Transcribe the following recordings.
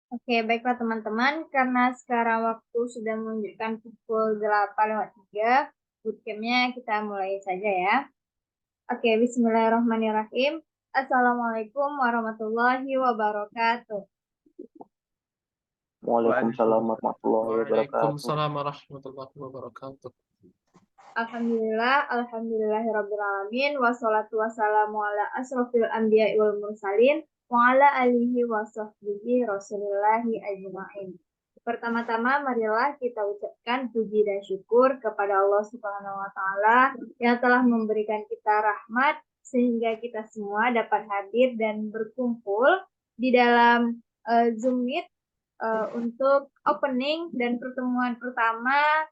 Oke, baiklah teman-teman, karena sekarang waktu sudah menunjukkan pukul 8:03, bootcampnya kita mulai saja ya. Oke, bismillahirrahmanirrahim. Assalamualaikum warahmatullahi wabarakatuh. Waalaikumsalam warahmatullahi wabarakatuh. Waalaikumsalam warahmatullahi wabarakatuh. Alhamdulillahirrabbilalamin. Wassalatu wassalamu ala asrofil anbiya wal mursalin. Wa ala alihi wa sahbihi rasulillahi ajma'in. Pertama-tama marilah kita ucapkan puji dan syukur kepada Allah Subhanahu wa taala yang telah memberikan kita rahmat sehingga kita semua dapat hadir dan berkumpul di dalam Zoom Meet untuk opening dan pertemuan pertama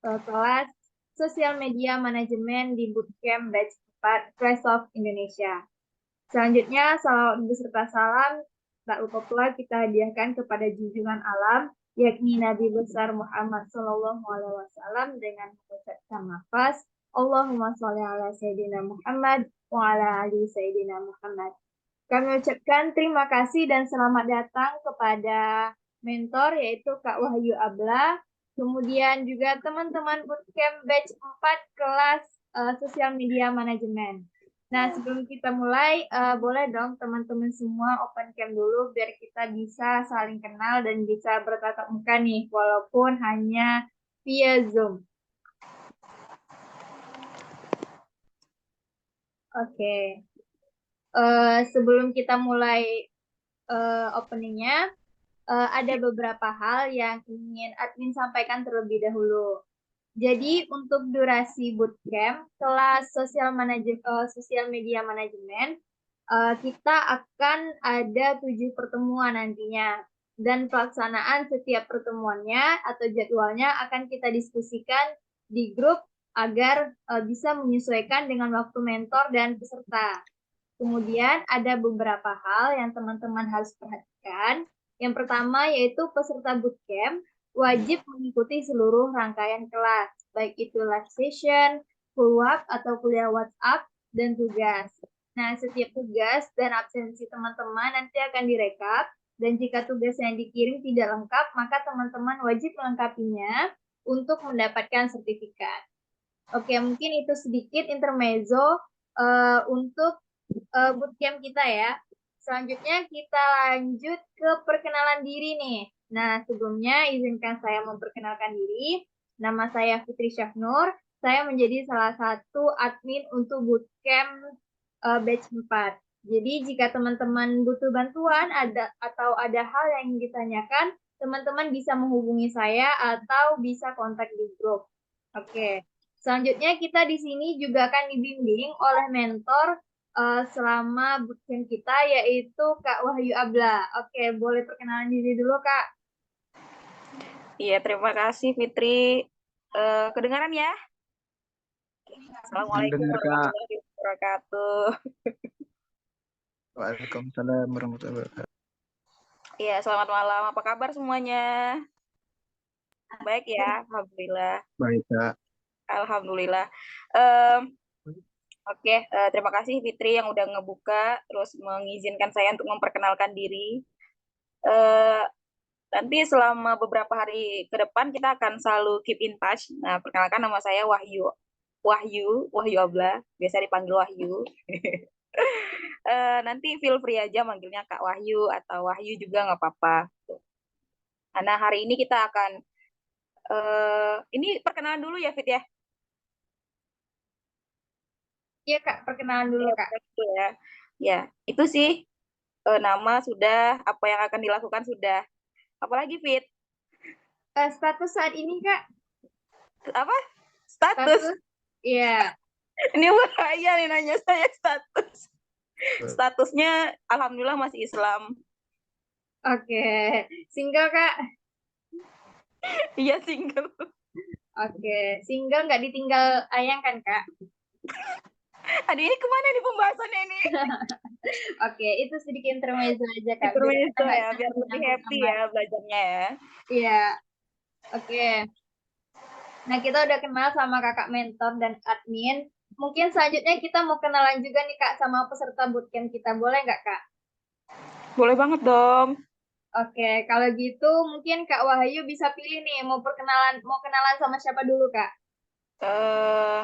kelas Sosial Media Manajemen di Bootcamp Batch 4 Microsoft Indonesia. Selanjutnya, salawat beserta salam tak lupa pula kita hadiahkan kepada junjungan alam, yakni Nabi besar Muhammad SAW dengan mengucapkan nafas, Allahumma sholli ala Sayyidina Muhammad wa ala ali Sayyidina Muhammad. Kami ucapkan terima kasih dan selamat datang kepada mentor yaitu Kak Wahyu Abla, kemudian juga teman-teman bootcamp batch 4 kelas sosial media manajemen. Nah, sebelum kita mulai, boleh dong teman-teman semua open cam dulu biar kita bisa saling kenal dan bisa bertatap muka nih, walaupun hanya via Zoom. Oke. Sebelum kita mulai openingnya, ada beberapa hal yang ingin admin sampaikan terlebih dahulu. Jadi untuk durasi bootcamp kelas sosial media manajemen, kita akan ada 7 pertemuan nantinya. Dan pelaksanaan setiap pertemuannya atau jadwalnya akan kita diskusikan di grup agar bisa menyesuaikan dengan waktu mentor dan peserta. Kemudian ada beberapa hal yang teman-teman harus perhatikan. Yang pertama yaitu peserta bootcamp wajib mengikuti seluruh rangkaian kelas, baik itu live session, follow-up atau kuliah WhatsApp, dan tugas. Nah, setiap tugas dan absensi teman-teman nanti akan direkap, dan jika tugas yang dikirim tidak lengkap, maka teman-teman wajib melengkapinya untuk mendapatkan sertifikat. Oke, mungkin itu sedikit intermezzo untuk bootcamp kita ya. Selanjutnya kita lanjut ke perkenalan diri nih. Nah, sebelumnya izinkan saya memperkenalkan diri. Nama saya Fitri Syafnur. Saya menjadi salah satu admin untuk bootcamp batch 4. Jadi jika teman-teman butuh bantuan atau ada hal yang ingin ditanyakan, teman-teman bisa menghubungi saya atau bisa kontak di grup. Oke. Selanjutnya kita di sini juga akan dibimbing oleh mentor selama bootcamp kita yaitu Kak Wahyu Abla. Oke, boleh perkenalan diri dulu Kak. Iya, terima kasih Fitri. Kedengaran ya? Assalamualaikum warahmatullahi wabarakatuh. Waalaikumsalam warahmatullahi wabarakatuh. Iya, selamat malam. Apa kabar semuanya? Baik ya, alhamdulillah. Baik, Kak. Alhamdulillah. Oke, terima kasih Fitri yang udah ngebuka, terus mengizinkan saya untuk memperkenalkan diri. Nanti selama beberapa hari ke depan kita akan selalu keep in touch. Nah, perkenalkan nama saya Wahyu Abla, biasa dipanggil Wahyu. Nanti feel free aja manggilnya Kak Wahyu atau Wahyu juga nggak apa-apa. Nah, hari ini kita akan ini perkenalan dulu ya Fit ya. Iya Kak, perkenalan dulu Kak. Itu ya. Ya, itu sih nama sudah, apa yang akan dilakukan sudah. Apalagi Fit? Status saat ini Kak? Apa? Status? Iya. Ini bahaya nih nanya saya status. Statusnya alhamdulillah masih Islam. Oke. Single Kak? Iya single. Oke. Single nggak ditinggal ayang kan Kak? Aduh ini kemana nih pembahasannya ini? Oke, itu sedikit intermezzo aja Kak. Intermezzo ya, biar lebih happy ya belajarnya ya. Iya. Oke. Nah, kita udah kenal sama kakak mentor dan admin. Mungkin selanjutnya kita mau kenalan juga nih Kak sama peserta bootcamp kita. Boleh nggak Kak? Boleh banget dong. Oke, kalau gitu mungkin Kak Wahyu bisa pilih nih, mau kenalan sama siapa dulu, Kak? Eh,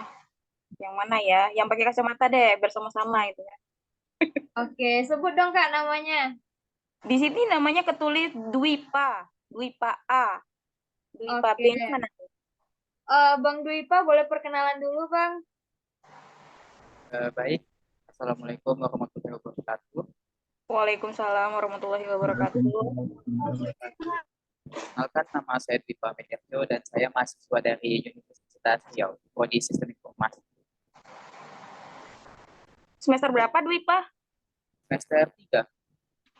yang mana ya? Yang pakai kacamata deh, bersama-sama itu ya. Oke, sebut dong Kak namanya. Di sini namanya ketulis Dwipa, Dwipa A. Dwipa Oke. B ini mana? Bang Dwipa boleh perkenalan dulu, Bang? Baik, Assalamualaikum warahmatullahi wabarakatuh. Waalaikumsalam warahmatullahi wabarakatuh. Perkenalkan, nama saya Dwi Pamediarjo dan saya mahasiswa dari Universitas Riau, Prodi Sistem Informasi. Semester berapa, Dwipa? Semester 3.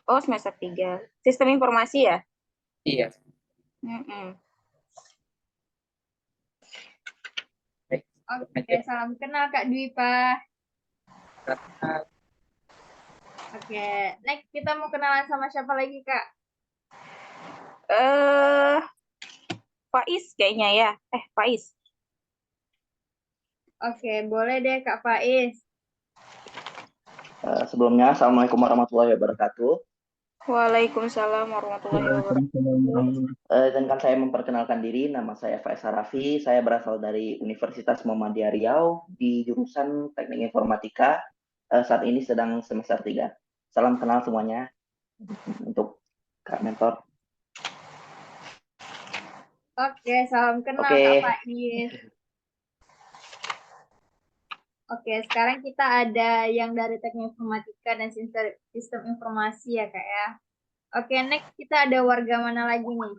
Oh, semester 3. Sistem informasi ya? Iya. Mm-mm. Baik. Oke, salam kenal Kak Dwipa. Karena Oke, next kita mau kenalan sama siapa lagi, Kak? Faiz kayaknya ya. Faiz. Oke, boleh deh Kak Faiz. Sebelumnya, Assalamualaikum warahmatullahi wabarakatuh. Waalaikumsalam warahmatullahi wabarakatuh. Izinkan saya memperkenalkan diri, nama saya Faiz Harafi, saya berasal dari Universitas Muhammadiyah Riau di jurusan Teknik Informatika, saat ini sedang semester 3. Salam kenal semuanya untuk Kak Mentor. Oke, salam kenal Oke. Kak Faiz. Oke, sekarang kita ada yang dari Teknik Informatika dan Sistem Informasi ya, Kak ya. Oke, next kita ada warga mana lagi nih?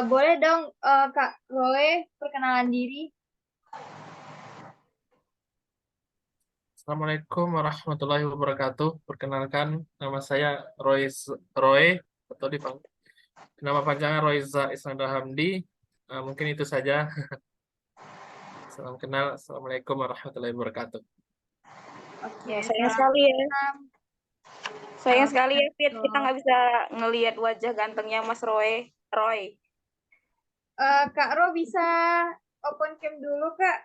Boleh dong Kak Roy perkenalan diri. Assalamualaikum warahmatullahi wabarakatuh. Perkenalkan, nama saya Roy atau dipanggil nama panjangnya Royza Isnanda Hamdi. Mungkin itu saja. Salam kenal. Assalamualaikum warahmatullahi wabarakatuh. Oke, Ya, sayang salam sekali ya. kenal. Sayang sekali ya, Fit. Betul. Kita nggak bisa ngelihat wajah gantengnya Mas Roy. Kak Ro bisa open cam dulu, Kak.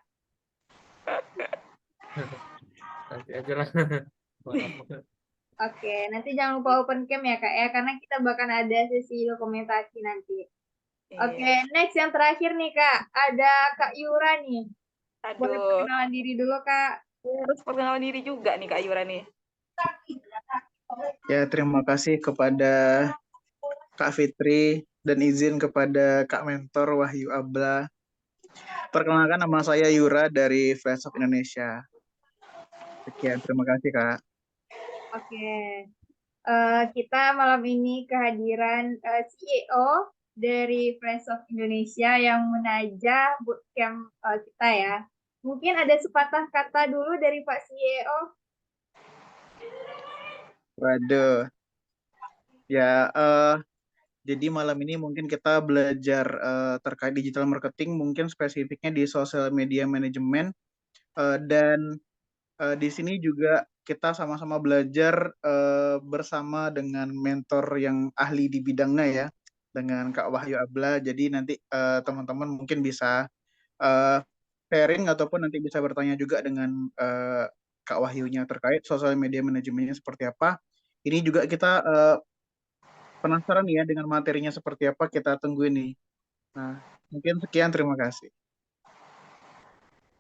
Nanti aja lah. Oke, nanti jangan lupa open cam ya, Kak ya, karena kita bakal ada sesi dokumentasi nanti. Oke, next yang terakhir nih, Kak. Ada Kak Yura nih. Boleh Aduh, perkenalan diri dulu, Kak. harus perkenalan diri juga nih Kak Yura nih. Ya, terima kasih kepada Kak Fitri dan izin kepada Kak Mentor Wahyu Abla. Perkenalkan, nama saya Yura dari Friends of Indonesia. Sekian, terima kasih Kak. Oke. Kita malam ini kehadiran CEO dari Friends of Indonesia yang menajah bootcamp kita ya. Mungkin ada sepatah kata dulu dari Pak CEO. Waduh. Ya, jadi malam ini mungkin kita belajar terkait digital marketing, mungkin spesifiknya di social media management. Dan di sini juga kita sama-sama belajar bersama dengan mentor yang ahli di bidangnya ya, dengan Kak Wahyu Abla. Jadi nanti teman-teman mungkin bisa sharing ataupun nanti bisa bertanya juga dengan Kak Wahyunya terkait social media manajemennya seperti apa. Ini juga kita penasaran ya dengan materinya seperti apa, kita tungguin nih. Nah, mungkin sekian, terima kasih.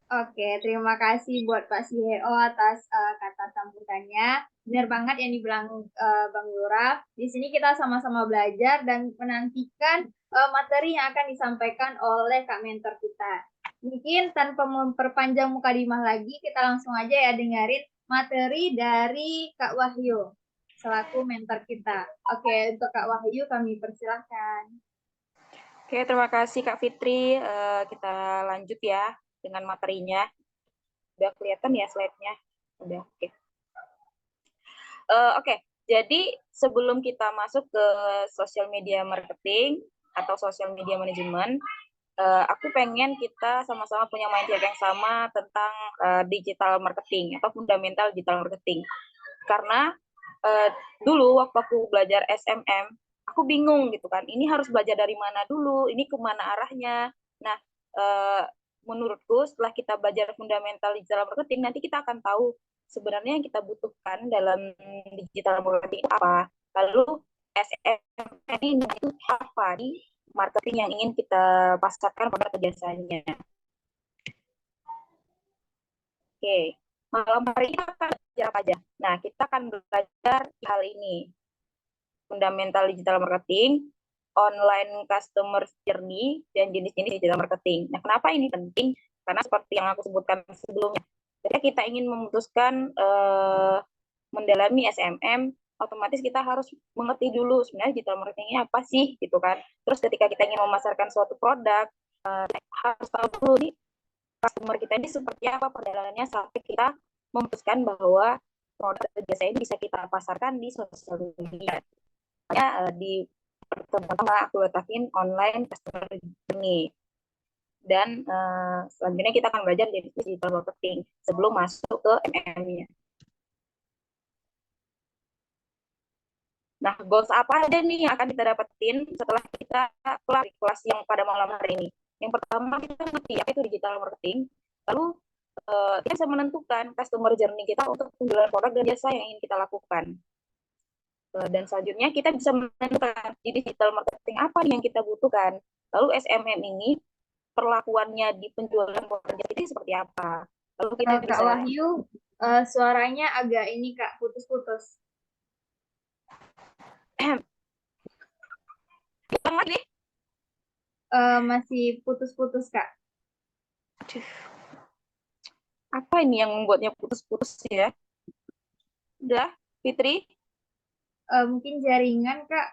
Oke, terima kasih buat Pak CEO atas kata sambutannya. Benar banget yang dibilang Bang Yura. Di sini kita sama-sama belajar dan menantikan materi yang akan disampaikan oleh Kak Mentor kita. Mungkin tanpa memperpanjang mukadimah lagi, kita langsung aja ya dengerin materi dari Kak Wahyu selaku mentor kita. Oke, untuk Kak Wahyu kami persilahkan. Oke, terima kasih Kak Fitri. Kita lanjut ya dengan materinya. Udah kelihatan ya slide-nya? Udah, oke. Oke, jadi sebelum kita masuk ke social media marketing atau social media management, aku pengen kita sama-sama punya mindset yang sama tentang digital marketing atau fundamental digital marketing. Karena dulu waktu aku belajar SMM, aku bingung gitu kan, ini harus belajar dari mana dulu, ini kemana arahnya. Nah, menurutku setelah kita belajar fundamental digital marketing, nanti kita akan tahu sebenarnya yang kita butuhkan dalam digital marketing apa. Lalu SMM ini itu apa di marketing yang ingin kita pasarkan pada jasanya. Oke, malam hari ini kita akan belajar apa aja? Nah, kita akan belajar hal ini. Fundamental digital marketing, online customer journey, dan jenis-jenis digital marketing. Nah, kenapa ini penting? Karena seperti yang aku sebutkan sebelumnya, ketika kita ingin memutuskan mendalami SMM, otomatis kita harus mengerti dulu sebenarnya digital marketingnya apa sih, gitu kan. Terus ketika kita ingin memasarkan suatu produk, harus tahu dulu nih, customer kita ini seperti apa perjalanannya sampai kita memutuskan bahwa produk atau jasa ini bisa kita pasarkan di sosial media. Di pertama aku letakin online customer journey. Dan selanjutnya kita akan belajar dari digital marketing sebelum masuk ke MM-nya. Nah, goals apa aja nih yang akan kita dapetin setelah kita kelar kelas yang pada malam hari ini? Yang pertama, kita ngerti apa itu digital marketing. Lalu kita bisa menentukan customer journey kita untuk penjualan produk dan jasa yang ingin kita lakukan. Dan selanjutnya kita bisa menentukan di digital marketing apa yang kita butuhkan. Lalu SMM ini perlakuannya di penjualan produk jasa ini seperti apa. Lalu kita Kak bisa Wahyu, suaranya agak ini Kak, putus-putus. lagi. Masih putus-putus Kak. Apa ini yang membuatnya putus-putus ya? Udah, Fitri? Mungkin jaringan Kak.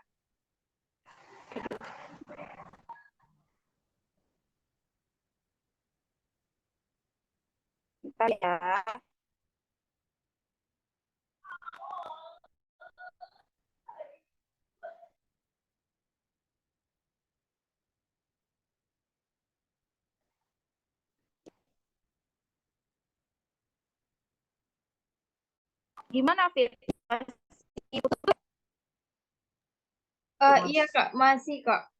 Bentar ya. Gimana, Fitri? Iya Kak, masih kok.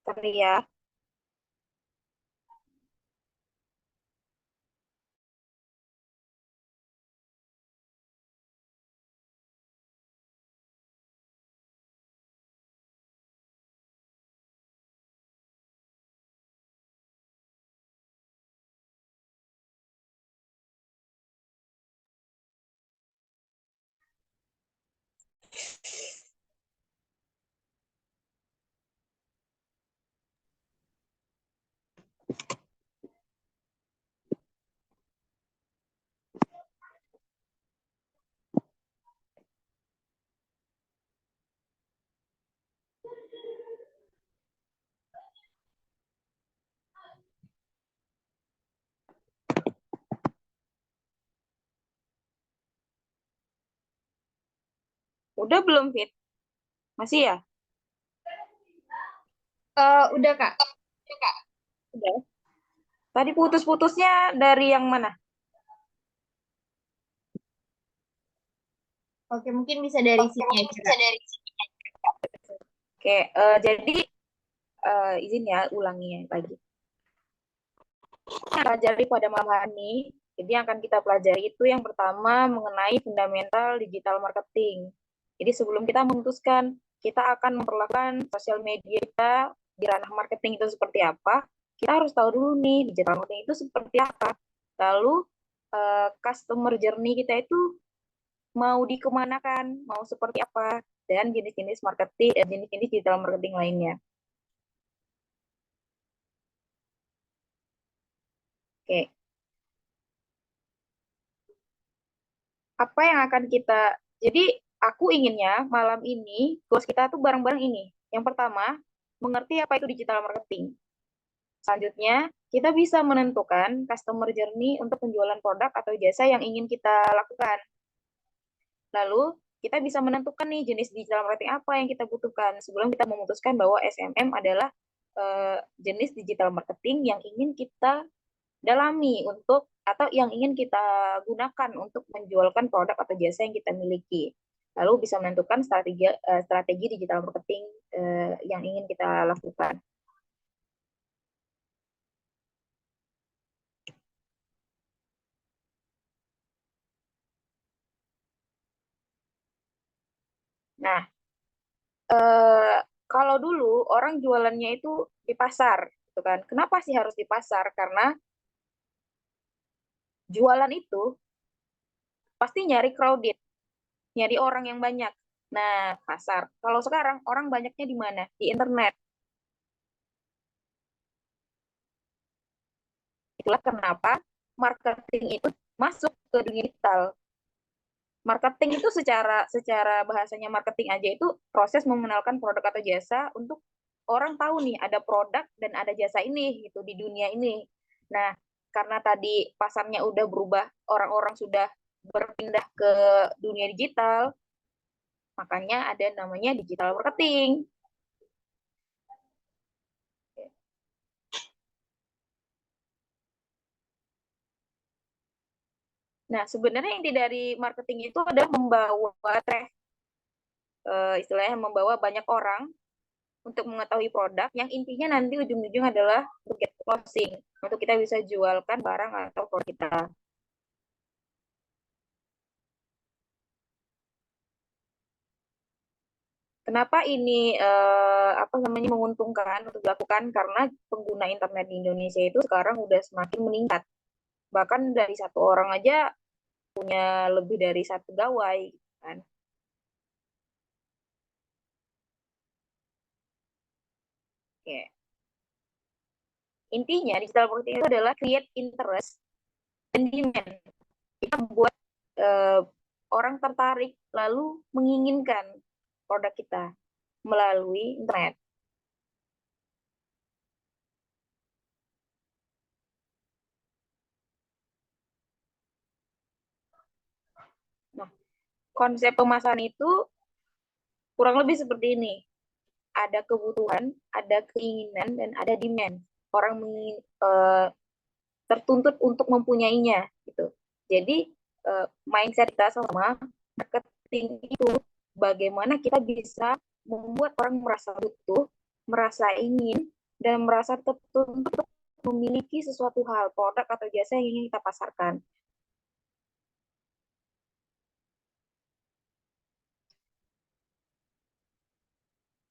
Sorry ya. Udah belum, Fit? Masih ya? Udah Kak. Udah. Tadi putus-putusnya dari yang mana? Oke, mungkin bisa dari sini aja Kak. Oke, jadi izin ya ulangi lagi. Pelajari pada malam hari ini, jadi yang akan kita pelajari itu yang pertama mengenai fundamental digital marketing. Jadi sebelum kita memutuskan kita akan memperlakukan sosial media kita di ranah marketing itu seperti apa, kita harus tahu dulu nih digital marketing itu seperti apa. Lalu customer journey kita itu mau dikemanakan, mau seperti apa, dan jenis-jenis marketing, jenis-jenis digital marketing lainnya. Oke. Apa yang akan kita, jadi aku inginnya malam ini, goals kita tuh bareng-bareng ini. Yang pertama, mengerti apa itu digital marketing. Selanjutnya, kita bisa menentukan customer journey untuk penjualan produk atau jasa yang ingin kita lakukan. Lalu, kita bisa menentukan nih jenis digital marketing apa yang kita butuhkan sebelum kita memutuskan bahwa SMM adalah jenis digital marketing yang ingin kita dalami atau yang ingin kita gunakan untuk menjualkan produk atau jasa yang kita miliki. Lalu bisa menentukan strategi digital marketing yang ingin kita lakukan. Nah, kalau dulu orang jualannya itu di pasar, gitu kan? Kenapa sih harus di pasar? Karena jualan itu pasti nyari crowded, nyari orang yang banyak. Nah, pasar. Kalau sekarang orang banyaknya di mana? Di internet. Itulah kenapa marketing itu masuk ke dunia digital. Marketing itu secara bahasanya marketing aja itu proses mengenalkan produk atau jasa untuk orang tahu nih ada produk dan ada jasa ini gitu di dunia ini. Nah, karena tadi pasarnya udah berubah, orang-orang sudah berpindah ke dunia digital, makanya ada namanya digital marketing. Nah, sebenarnya inti dari marketing itu adalah membawa istilahnya membawa banyak orang untuk mengetahui produk yang intinya nanti ujung-ujung adalah untuk get closing, untuk kita bisa jualkan barang atau produk kita. Kenapa ini menguntungkan untuk dilakukan? Karena pengguna internet di Indonesia itu sekarang udah semakin meningkat. Bahkan dari satu orang aja punya lebih dari satu gawai, kan? Oke. Intinya digital marketing itu adalah create interest and demand. Kita buat orang tertarik lalu menginginkan produk kita melalui internet. Nah, konsep pemasaran itu kurang lebih seperti ini. Ada kebutuhan, ada keinginan, dan ada demand. Orang tertuntut untuk mempunyainya, gitu. Jadi mindset kita sama marketing itu bagaimana kita bisa membuat orang merasa butuh, merasa ingin, dan merasa tertuntut memiliki sesuatu hal, produk atau jasa yang ingin kita pasarkan.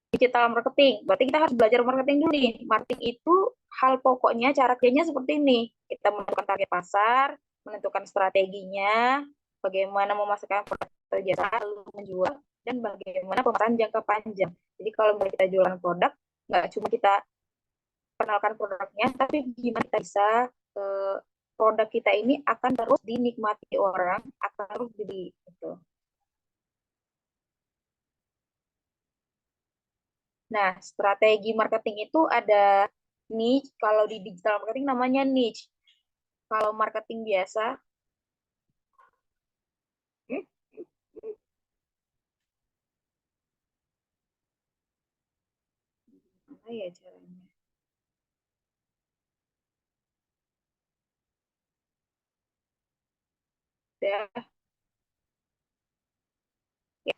Digital marketing, berarti kita harus belajar marketing dulu nih. Marketing itu hal pokoknya, cara kerjanya seperti ini. Kita menentukan target pasar, menentukan strateginya, bagaimana memasarkan produk atau jasa, lalu menjual, dan bagaimana pemasaran jangka panjang. Jadi kalau kita jualan produk, nggak cuma kita perkenalkan produknya, tapi gimana kita bisa produk kita ini akan terus dinikmati orang, akan terus dibeli. Gitu. Nah, strategi marketing itu ada niche, kalau di digital marketing namanya niche. Kalau marketing biasa, apa ya caranya? Ya,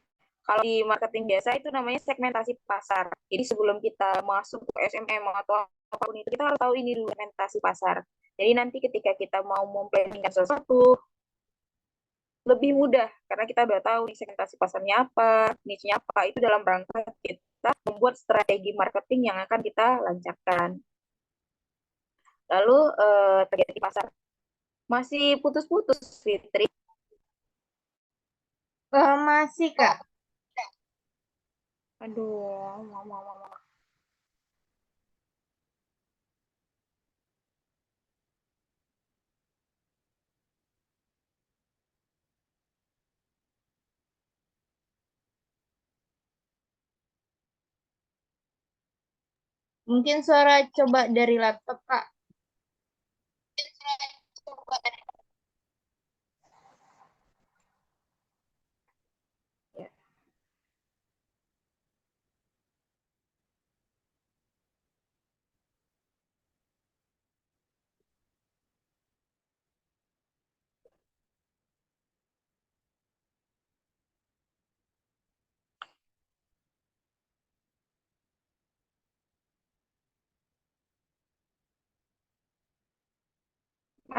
kalau di marketing biasa itu namanya segmentasi pasar. Jadi sebelum kita masuk ke SMM atau apapun itu, kita harus tahu ini dulu segmentasi pasar. Jadi nanti ketika kita mau memplanningkan sesuatu, lebih mudah karena kita udah tahu nih segmentasi pasarnya apa, niche-nya apa, itu dalam rangka kita membuat strategi marketing yang akan kita lancarkan. Lalu target pasar. Masih putus-putus, Fitri. Masih, Kak. Aduh, mama. Mungkin suara coba dari laptop, Kak. Ya.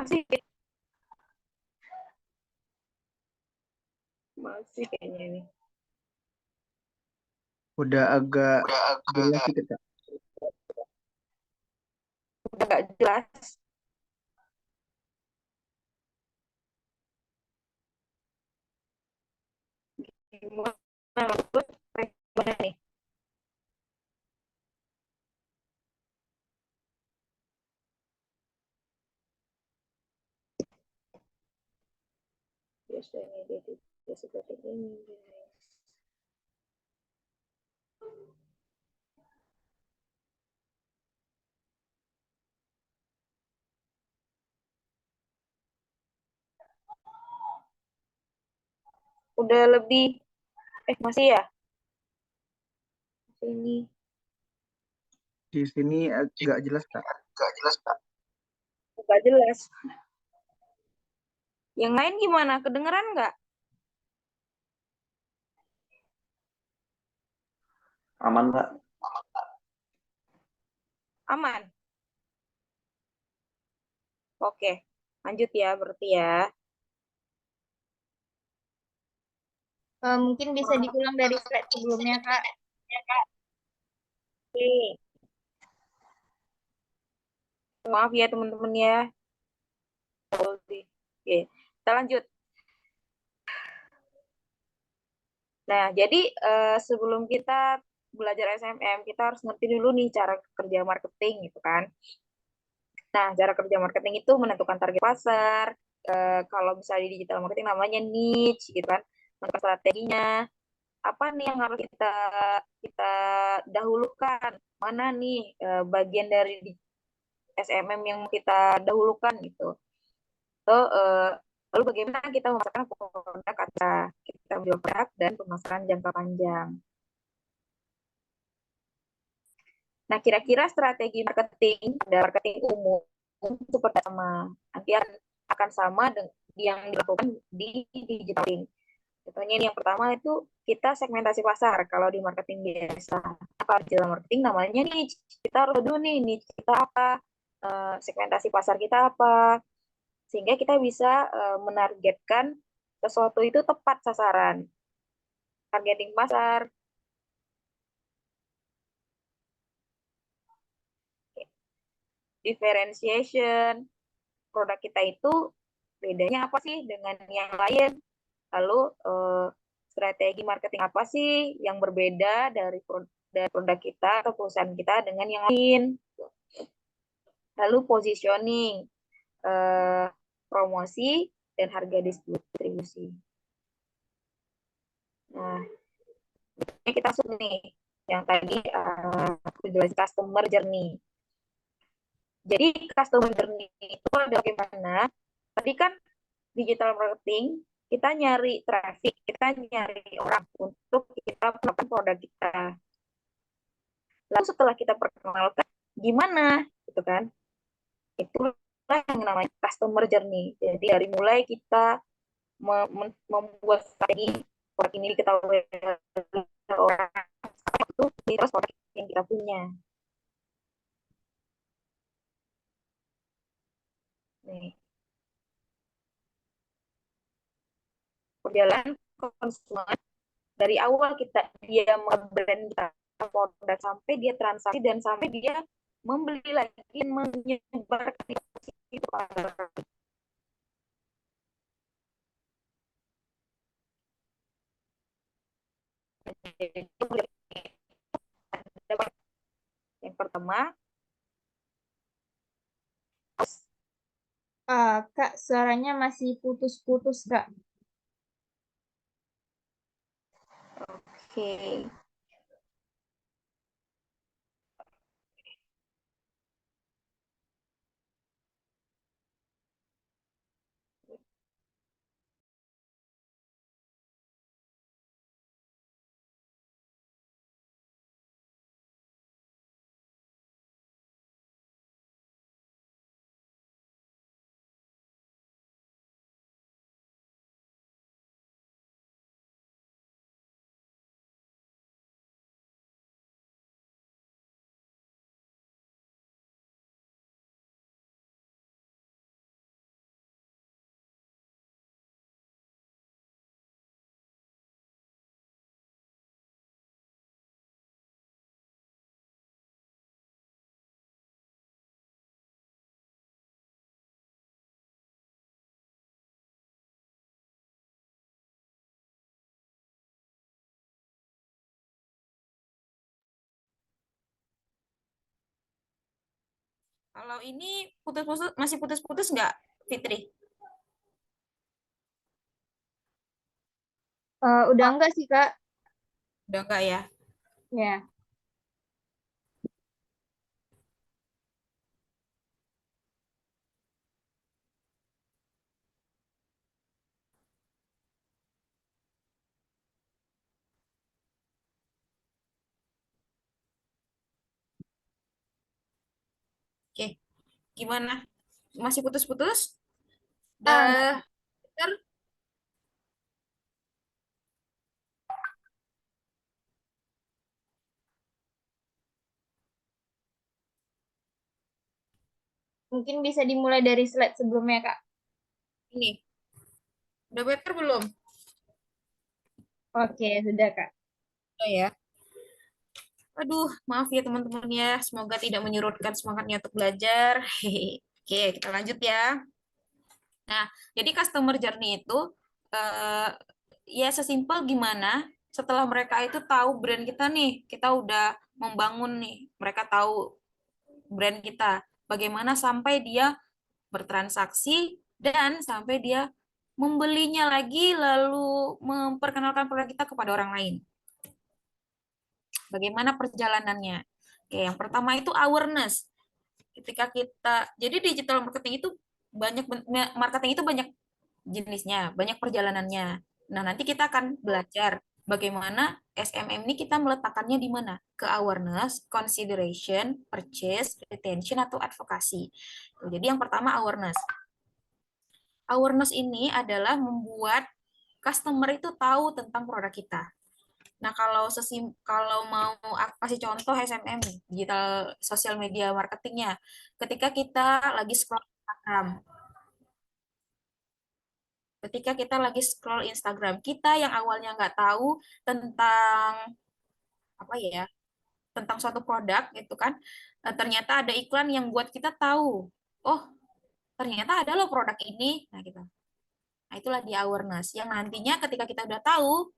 Masih kayaknya ini. Udah agak jelas dikit, Kak. Udah nggak jelas. Gimana? Gimana nih? Biasanya dia seperti ini. Udah lebih, masih ya? Ini Di sini agak jelas, Kak. nggak jelas. Yang lain gimana? Kedengeran nggak? Aman, Mbak. Aman? Oke, lanjut ya berarti ya. Mungkin bisa diulang dari slide sebelumnya, Kak. Oke. Maaf ya teman-teman ya. Oke, kita lanjut. Nah, jadi sebelum kita belajar SMM, kita harus ngerti dulu nih cara kerja marketing gitu kan. Nah, cara kerja marketing itu menentukan target pasar, kalau misalnya di digital marketing namanya niche gitu kan, menentukan strateginya, apa nih yang harus kita kita dahulukan, mana nih bagian dari SMM yang kita dahulukan gitu. So, lalu bagaimana kita memasarkan produk kita menjual produk dan pemasaran jangka panjang. Nah, kira-kira strategi marketing dan marketing umum itu pertama nanti akan sama dengan yang dilakukan di digital marketing. Contohnya ini yang pertama itu kita segmentasi pasar. Kalau di marketing biasa, kalau digital marketing namanya niche. Kita harus dulu nih niche kita apa, segmentasi pasar kita apa, sehingga kita bisa menargetkan sesuatu itu tepat sasaran. Targeting pasar, differentiation, produk kita itu bedanya apa sih dengan yang lain? Lalu strategi marketing apa sih yang berbeda dari produk kita atau perusahaan kita dengan yang lain? Lalu positioning, promosi, dan harga distribusi. Nah, ini kita masuk nih yang tadi aku jelas customer journey. Jadi customer journey itu ada bagaimana? Tadi kan digital marketing, kita nyari traffic, kita nyari orang untuk kita perkenalkan produk kita. Lalu setelah kita perkenalkan, gimana? Gitu kan? Itulah yang namanya customer journey. Jadi dari mulai kita membuat strategi produk ini diketahui orang itu terus produk yang kita punya. Nih, perjalanan konsumen dari awal dia membrand kita produk sampai dia transaksi dan sampai dia membeli lagi menyebarkan itu. Yang pertama, Kak, suaranya masih putus-putus, Kak. oke. Kalau ini putus-putus, masih putus-putus nggak, Fitri? Udah enggak sih, Kak? Udah nggak ya? Ya. Oke, gimana? Masih putus-putus? Enggak. Udah better? Mungkin bisa dimulai dari slide sebelumnya, Kak. Ini, udah better belum? Oke, sudah, Kak. Udah ya. Aduh, maaf ya teman-teman ya. Semoga tidak menyurutkan semangatnya untuk belajar. Hehehe. Oke, kita lanjut ya. Nah, jadi customer journey itu eh, ya sesimpel gimana setelah mereka itu tahu brand kita nih, kita udah membangun nih, mereka tahu brand kita. Bagaimana sampai dia bertransaksi dan sampai dia membelinya lagi lalu memperkenalkan produk kita kepada orang lain. Bagaimana perjalanannya? Oke, yang pertama itu awareness. Ketika kita, jadi digital marketing itu marketing itu banyak jenisnya, banyak perjalanannya. Nah, nanti kita akan belajar bagaimana SMM ini kita meletakkannya di mana? Ke awareness, consideration, purchase, retention, atau advokasi. Jadi yang pertama awareness. Awareness ini adalah membuat customer itu tahu tentang produk kita. Nah, kalau mau aku kasih contoh SMM nih, digital social media marketingnya, ketika kita lagi scroll Instagram, kita yang awalnya nggak tahu tentang apa ya, tentang suatu produk gitu kan, ternyata ada iklan yang buat kita tahu, oh ternyata ada loh produk ini, nah gitu. Nah itulah di awareness yang nantinya ketika kita udah tahu,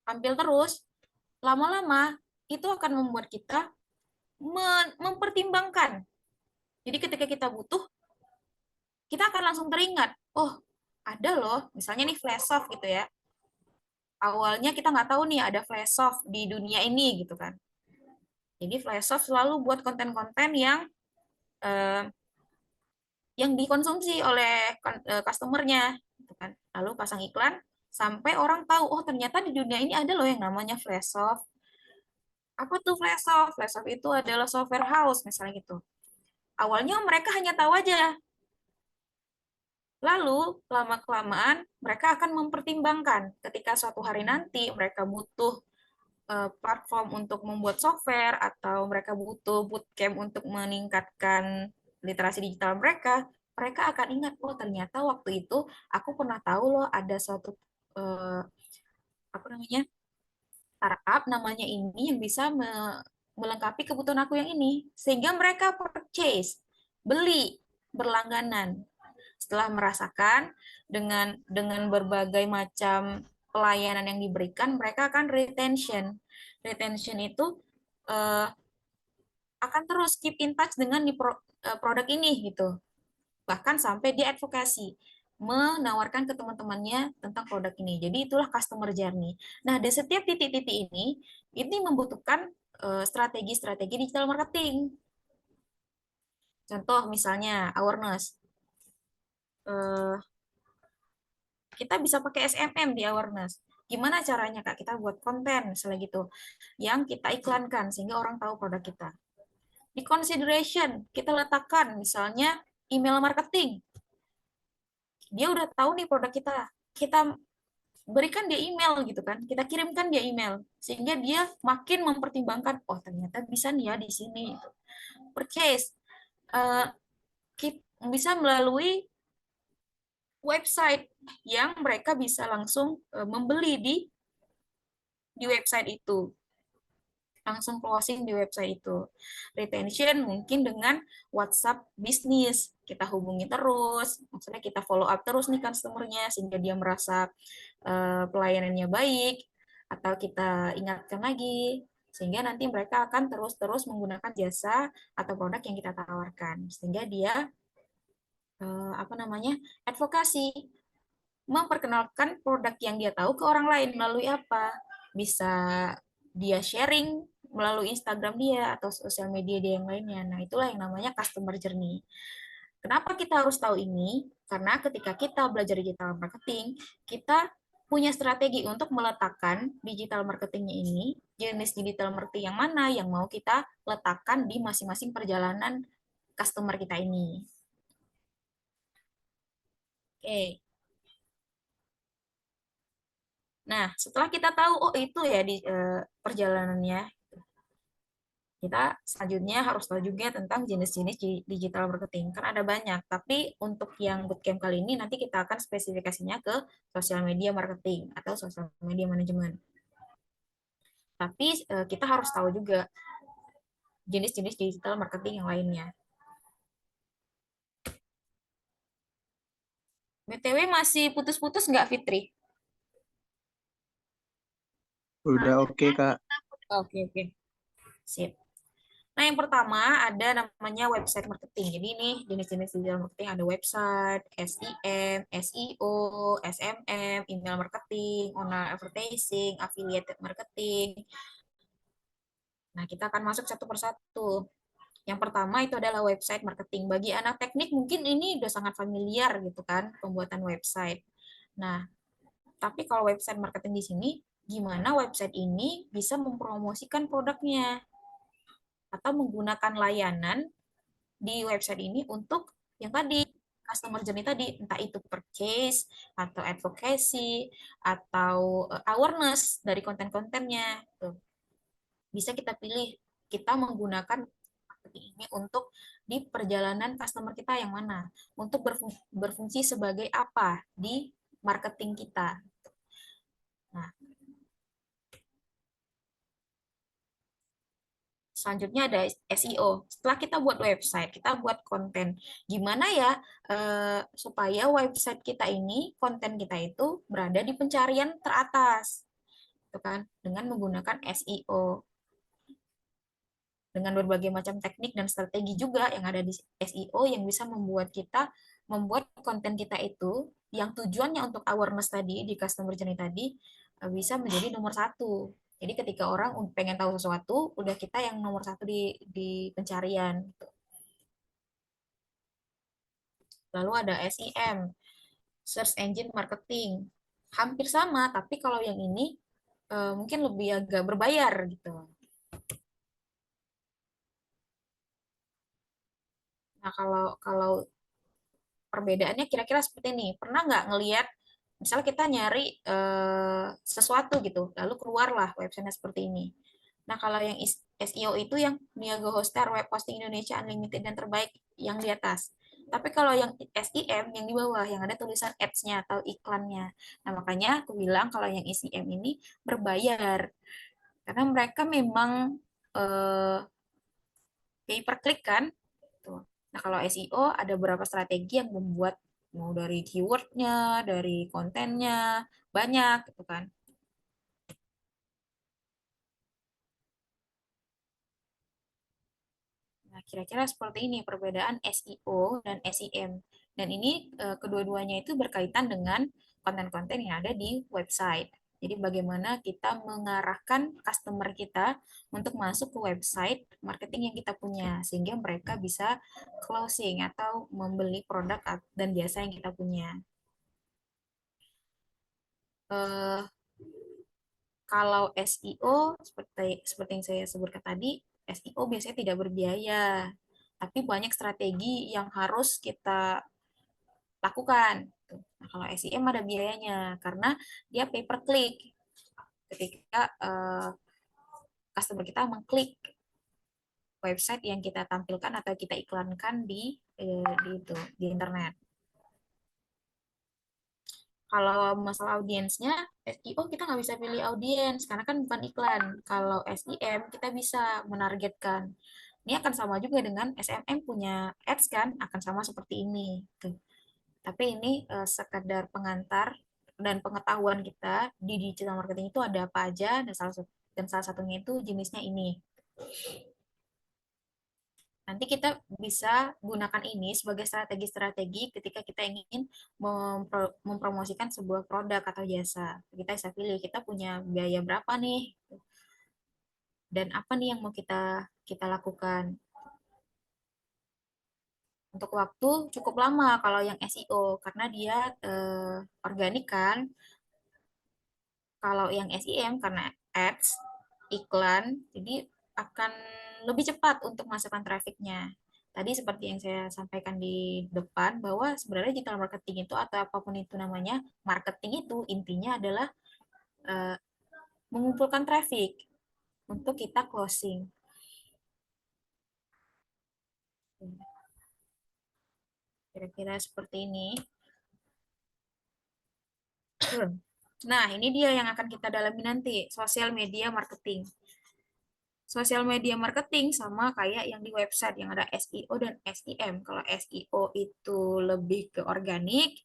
tampil terus, lama-lama itu akan membuat kita mempertimbangkan. Jadi ketika kita butuh, kita akan langsung teringat, oh ada loh, misalnya nih flash off gitu ya. Awalnya kita nggak tahu nih ada flash off di dunia ini gitu kan. Jadi flash off selalu buat konten-konten eh, yang dikonsumsi oleh customernya, gitu kan. Lalu pasang iklan sampai orang tahu, oh ternyata di dunia ini ada loh yang namanya flash off. Apa tuh flash off? Flash off itu adalah software house misalnya gitu. Awalnya mereka hanya tahu aja. Lalu lama-kelamaan mereka akan mempertimbangkan ketika suatu hari nanti mereka butuh platform untuk membuat software atau mereka butuh bootcamp untuk meningkatkan literasi digital mereka, mereka akan ingat, oh ternyata waktu itu aku pernah tahu loh ada suatu eh, apa namanya startup namanya ini yang bisa melengkapi kebutuhan aku yang ini, sehingga mereka purchase, beli berlangganan. Setelah merasakan dengan berbagai macam pelayanan yang diberikan, mereka akan retention. Retention itu eh, akan terus keep in touch dengan produk ini gitu. Bahkan sampai dia advokasi, menawarkan ke teman-temannya tentang produk ini. Jadi itulah customer journey. Nah, di setiap titik-titik ini membutuhkan strategi-strategi digital marketing. Contoh misalnya awareness. Eh, kita bisa pakai SMM di awareness. Gimana caranya Kak? Kita buat konten misalnya gitu yang kita iklankan sehingga orang tahu produk kita. Di consideration kita letakkan misalnya email marketing. Dia udah tahu nih produk kita. Kita berikan dia email gitu kan. Kita kirimkan dia email sehingga dia makin mempertimbangkan, oh ternyata bisa nih ya di sini. Purchase uh, bisa melalui website yang mereka bisa langsung membeli di website itu, langsung closing di website itu. Retention mungkin dengan WhatsApp bisnis, kita hubungi terus, maksudnya kita follow up terus nih customer-nya sehingga dia merasa pelayanannya baik, atau kita ingatkan lagi Sehingga nanti mereka akan terus-terus menggunakan jasa atau produk yang kita tawarkan. Sehingga dia advokasi, memperkenalkan produk yang dia tahu ke orang lain melalui apa? Bisa dia sharing melalui Instagram dia atau sosial media dia yang lainnya. Nah, itulah yang namanya customer journey. Kenapa kita harus tahu ini? Karena ketika kita belajar digital marketing, kita punya strategi untuk meletakkan digital marketingnya ini, jenis digital marketing yang mana yang mau kita letakkan di masing-masing perjalanan customer kita ini. Oke. Nah, setelah kita tahu, oh itu ya di perjalanannya, kita selanjutnya harus tahu juga tentang jenis-jenis digital marketing. Kan ada banyak, tapi untuk yang bootcamp kali ini nanti kita akan spesifikasinya ke sosial media marketing atau sosial media manajemen. Tapi kita harus tahu juga jenis-jenis digital marketing yang lainnya. BTW masih putus-putus nggak, Fitri? Udah oke, Kak. Oke. Sip. Nah, yang pertama ada namanya website marketing. Jadi ini jenis-jenis digital marketing, ada website, SEM, SEO, SMM, email marketing, online advertising, affiliated marketing. Nah, kita akan masuk satu persatu. Yang pertama itu adalah website marketing. Bagi anak teknik mungkin ini udah sangat familiar gitu kan, pembuatan website. Nah, tapi kalau website marketing di sini, gimana website ini bisa mempromosikan produknya atau menggunakan layanan di website ini untuk yang tadi customer journey tadi, entah itu purchase atau advocacy atau awareness dari konten-kontennya. Tuh. Bisa kita pilih kita menggunakan ini untuk di perjalanan customer kita yang mana, untuk berfungsi sebagai apa di marketing kita. Nah, selanjutnya ada SEO. Setelah kita buat website, kita buat konten. Gimana ya supaya website kita ini, konten kita itu berada di pencarian teratas, gitu kan? Dengan menggunakan SEO. Dengan berbagai macam teknik dan strategi juga yang ada di SEO yang bisa membuat kita membuat konten kita itu yang tujuannya untuk awareness tadi di customer journey tadi bisa menjadi nomor satu. Jadi ketika orang pengen tahu sesuatu, udah kita yang nomor satu di pencarian. Gitu. Lalu ada SEM, Search Engine Marketing. Hampir sama, tapi kalau yang ini mungkin lebih agak berbayar gitu. Nah, kalau perbedaannya kira-kira seperti ini. Pernah nggak ngelihat, misalnya kita nyari sesuatu gitu, lalu keluarlah website seperti ini. Nah, kalau yang SEO itu yang Niaga Hoster, Web Hosting Indonesia Unlimited dan terbaik yang di atas. Tapi kalau yang SEM yang di bawah, yang ada tulisan ads-nya atau iklannya. Nah, makanya aku bilang kalau yang SEM ini berbayar. Karena mereka memang pay per click kan. Tuh. Nah, kalau SEO ada beberapa strategi yang membuat mau dari keywordnya, dari kontennya, banyak gitu kan. Nah, kira-kira seperti ini perbedaan SEO dan SEM. Dan ini kedua-duanya itu berkaitan dengan konten-konten yang ada di website. Jadi bagaimana kita mengarahkan customer kita untuk masuk ke website marketing yang kita punya sehingga mereka bisa closing atau membeli produk dan jasa yang kita punya. Eh, Kalau SEO seperti yang saya sebutkan tadi, SEO biasanya tidak berbiaya, tapi banyak strategi yang harus kita lakukan. Nah, kalau SEM ada biayanya karena dia pay per click. Ketika customer kita mengklik website yang kita tampilkan atau kita iklankan di internet. Kalau masalah audiensnya, SEO kita nggak bisa pilih audiens karena kan bukan iklan. Kalau SEM kita bisa menargetkan. Ini akan sama juga dengan SMM punya ads kan, akan sama seperti ini. Tuh. Tapi ini sekadar pengantar dan pengetahuan kita di digital marketing itu ada apa aja. Dan salah satu dan salah satunya itu jenisnya ini. Nanti kita bisa gunakan ini sebagai strategi-strategi ketika kita ingin mempromosikan sebuah produk atau jasa. Kita bisa pilih, kita punya biaya berapa nih, dan apa nih yang mau kita lakukan. Untuk waktu cukup lama kalau yang SEO, karena dia organik kan. Kalau yang SEM karena ads, iklan, jadi akan lebih cepat untuk masukkan trafficnya. Tadi seperti yang saya sampaikan di depan, bahwa sebenarnya digital marketing itu atau apapun itu namanya, marketing itu intinya adalah mengumpulkan traffic untuk kita closing. Kira-kira seperti ini. Nah, ini dia yang akan kita dalami nanti, sosial media marketing. Sosial media marketing sama kayak yang di website yang ada SEO dan SEM. Kalau SEO itu lebih ke organik,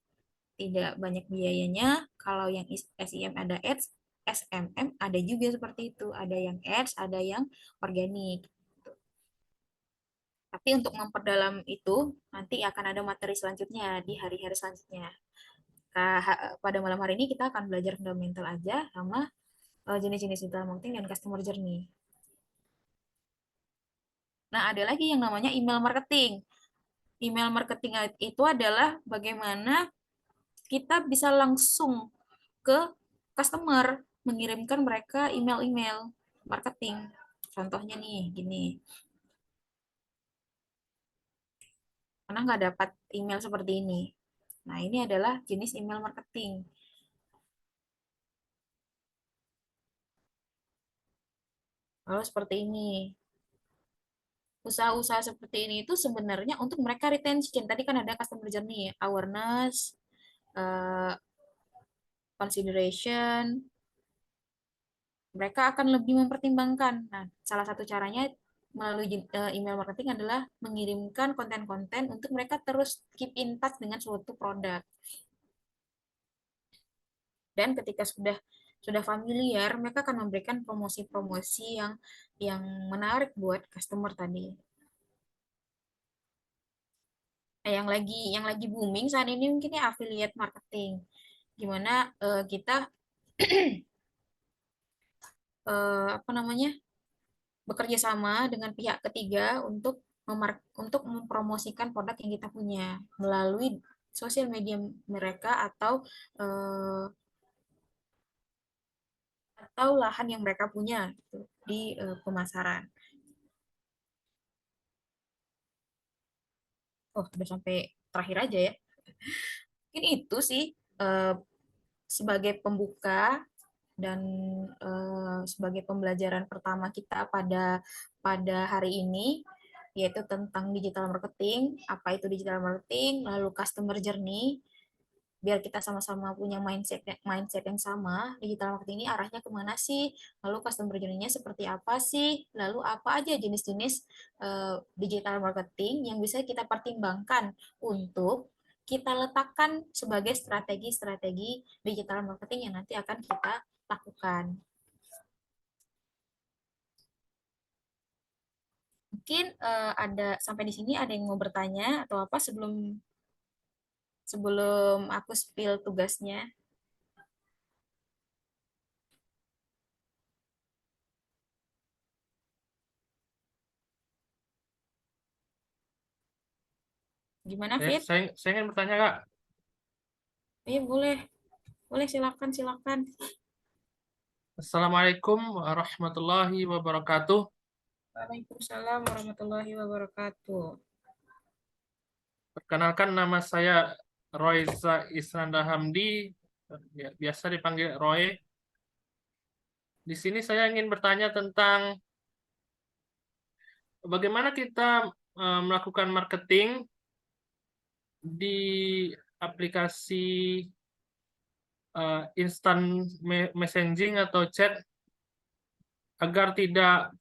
tidak banyak biayanya. Kalau yang SEM ada ads, SMM ada juga seperti itu. Ada yang ads, ada yang organik. Tapi untuk memperdalam itu, nanti akan ada materi selanjutnya di hari-hari selanjutnya. Pada malam hari ini kita akan belajar fundamental aja sama jenis-jenis digital marketing dan customer journey. Nah, ada lagi yang namanya email marketing. Email marketing itu adalah bagaimana kita bisa langsung ke customer, mengirimkan mereka email-email marketing. Contohnya nih, gini. Pernah nggak dapat email seperti ini? Nah, ini adalah jenis email marketing. Lalu seperti ini. Usaha-usaha seperti ini itu sebenarnya untuk mereka retention. Tadi kan ada customer journey, awareness, consideration. Mereka akan lebih mempertimbangkan. Nah, salah satu caranya melalui email marketing adalah mengirimkan konten-konten untuk mereka terus keep in touch dengan suatu produk. Dan ketika sudah familiar, mereka akan memberikan promosi-promosi yang menarik buat customer tadi. Nah, yang lagi booming saat ini mungkin ya affiliate marketing. Gimana kita bekerja sama dengan pihak ketiga untuk mempromosikan produk yang kita punya melalui sosial media mereka atau lahan yang mereka punya gitu, di pemasaran. Oh, udah sampai terakhir aja ya. Mungkin itu sih sebagai pembuka dan sebagai pembelajaran pertama kita pada hari ini, yaitu tentang digital marketing, apa itu digital marketing, lalu customer journey, biar kita sama-sama punya mindset yang sama. Digital marketing ini arahnya kemana sih, lalu customer journey-nya seperti apa sih, lalu apa aja jenis-jenis digital marketing yang bisa kita pertimbangkan untuk kita letakkan sebagai strategi-strategi digital marketing yang nanti akan kita lakukan. Mungkin ada sampai di sini ada yang mau bertanya atau apa sebelum aku spill tugasnya. Gimana, Fit? Saya ingin bertanya, Kak. Iya, boleh. Boleh, silakan. Assalamualaikum warahmatullahi wabarakatuh. Waalaikumsalam warahmatullahi wabarakatuh. Perkenalkan, nama saya Royza Isnanda Hamdi, biasa dipanggil Roy. Di sini saya ingin bertanya tentang bagaimana kita melakukan marketing di aplikasi instant messaging atau chat agar tidak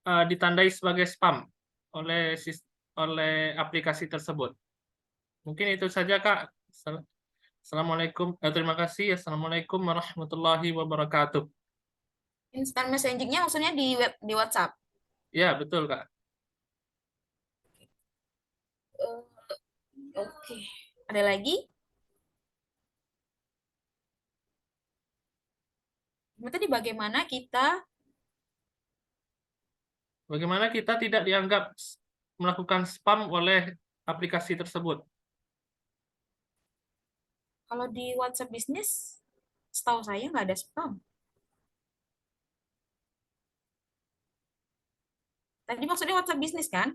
ditandai sebagai spam oleh aplikasi tersebut. Mungkin itu saja, Kak. Assalamualaikum. Terima kasih. Assalamualaikum warahmatullahi wabarakatuh. Instant messaging-nya maksudnya di WhatsApp. Ya, betul, Kak. Oke. Ada lagi? Tadi bagaimana kita tidak dianggap melakukan spam oleh aplikasi tersebut? kalau di WhatsApp bisnis, setahu saya nggak ada spam. Tadi maksudnya WhatsApp bisnis kan?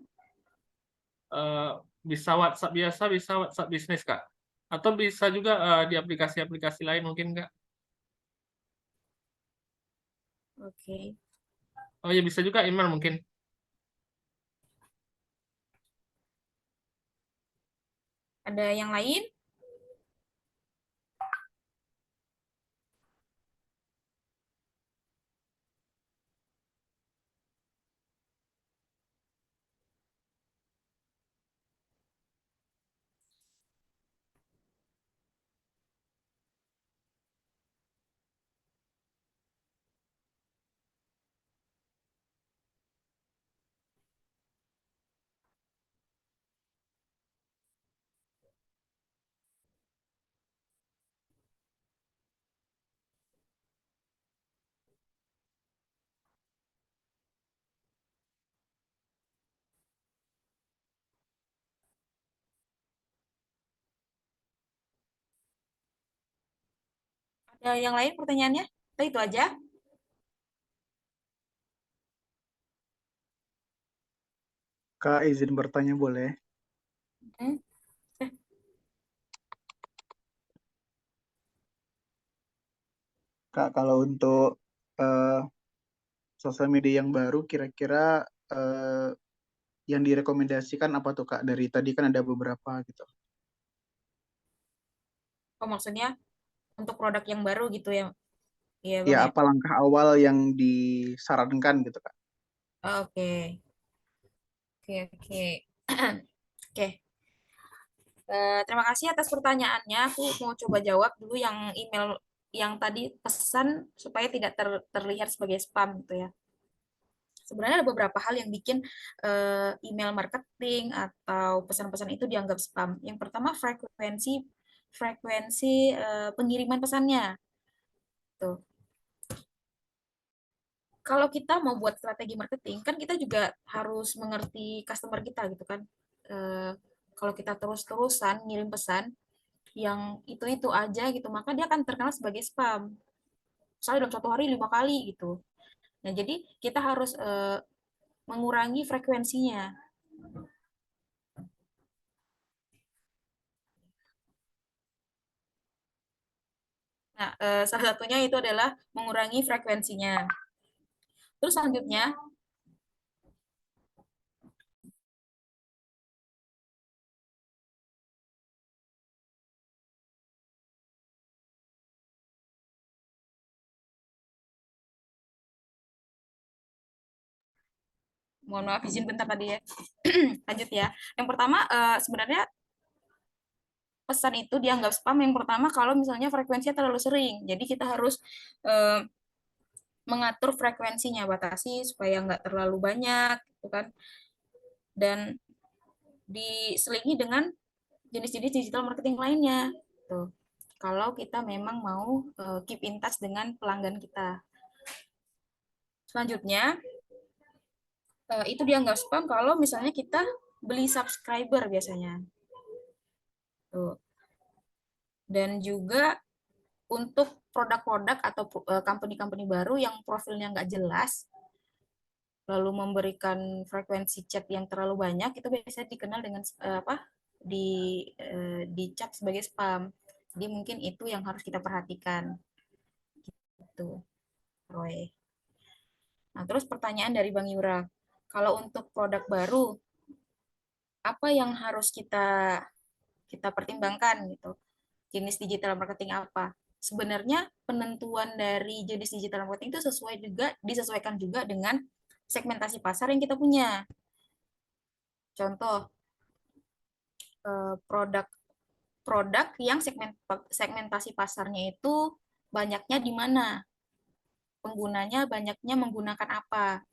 Eh, bisa WhatsApp biasa, bisa WhatsApp bisnis, Kak. Atau bisa juga di aplikasi-aplikasi lain mungkin, Kak. Oke. Oh ya, bisa juga email mungkin. Ada yang lain? Ada yang lain pertanyaannya? Itu aja. Kak, izin bertanya boleh? Hmm. Kak, kalau untuk eh, sosial media yang baru, kira-kira yang direkomendasikan apa tuh Kak? Dari tadi kan ada beberapa gitu. Oh, maksudnya untuk produk yang baru gitu ya? Iya, Ya, Bang ya. apa langkah awal yang disarankan gitu Kak? Oke. Oke, oke. Oke. Terima kasih atas pertanyaannya. Aku mau coba jawab dulu yang email yang tadi pesan supaya tidak terlihat sebagai spam gitu ya. Sebenarnya ada beberapa hal yang bikin email marketing atau pesan-pesan itu dianggap spam. Yang pertama frekuensi frekuensi pengiriman pesannya. Tuh. Kalau kita mau buat strategi marketing, kan kita juga harus mengerti customer kita gitu kan. Eh, Kalau kita terus-terusan ngirim pesan yang itu-itu aja gitu, maka dia akan terkenal sebagai spam. Misalnya dalam satu hari 5 kali gitu. Nah, jadi kita harus mengurangi frekuensinya. Nah, salah satunya itu adalah mengurangi frekuensinya. Terus selanjutnya, mohon maaf izin bentar tadi ya. Lanjut ya. Yang pertama, sebenarnya pesan itu dianggap spam yang pertama kalau misalnya frekuensinya terlalu sering. Jadi kita harus eh, mengatur frekuensinya, batasi supaya nggak terlalu banyak, gitu kan. Dan diselingi dengan jenis-jenis digital marketing lainnya. Tuh. Kalau kita memang mau keep in touch dengan pelanggan kita. Selanjutnya, itu dianggap spam kalau misalnya kita beli subscriber biasanya. Tuh. Dan juga untuk produk-produk atau company-company baru yang profilnya nggak jelas, lalu memberikan frekuensi chat yang terlalu banyak, itu biasanya dikenal dengan apa? Dicap sebagai spam. Jadi mungkin itu yang harus kita perhatikan. Gitu, Roy. Nah, terus pertanyaan dari Bang Yura. Kalau untuk produk baru, apa yang harus kita pertimbangkan gitu? Jenis digital marketing apa? Sebenarnya penentuan dari jenis digital marketing itu disesuaikan juga dengan segmentasi pasar yang kita punya. Contoh, produk yang segmentasi pasarnya itu banyaknya di mana? penggunanya banyaknya menggunakan apa.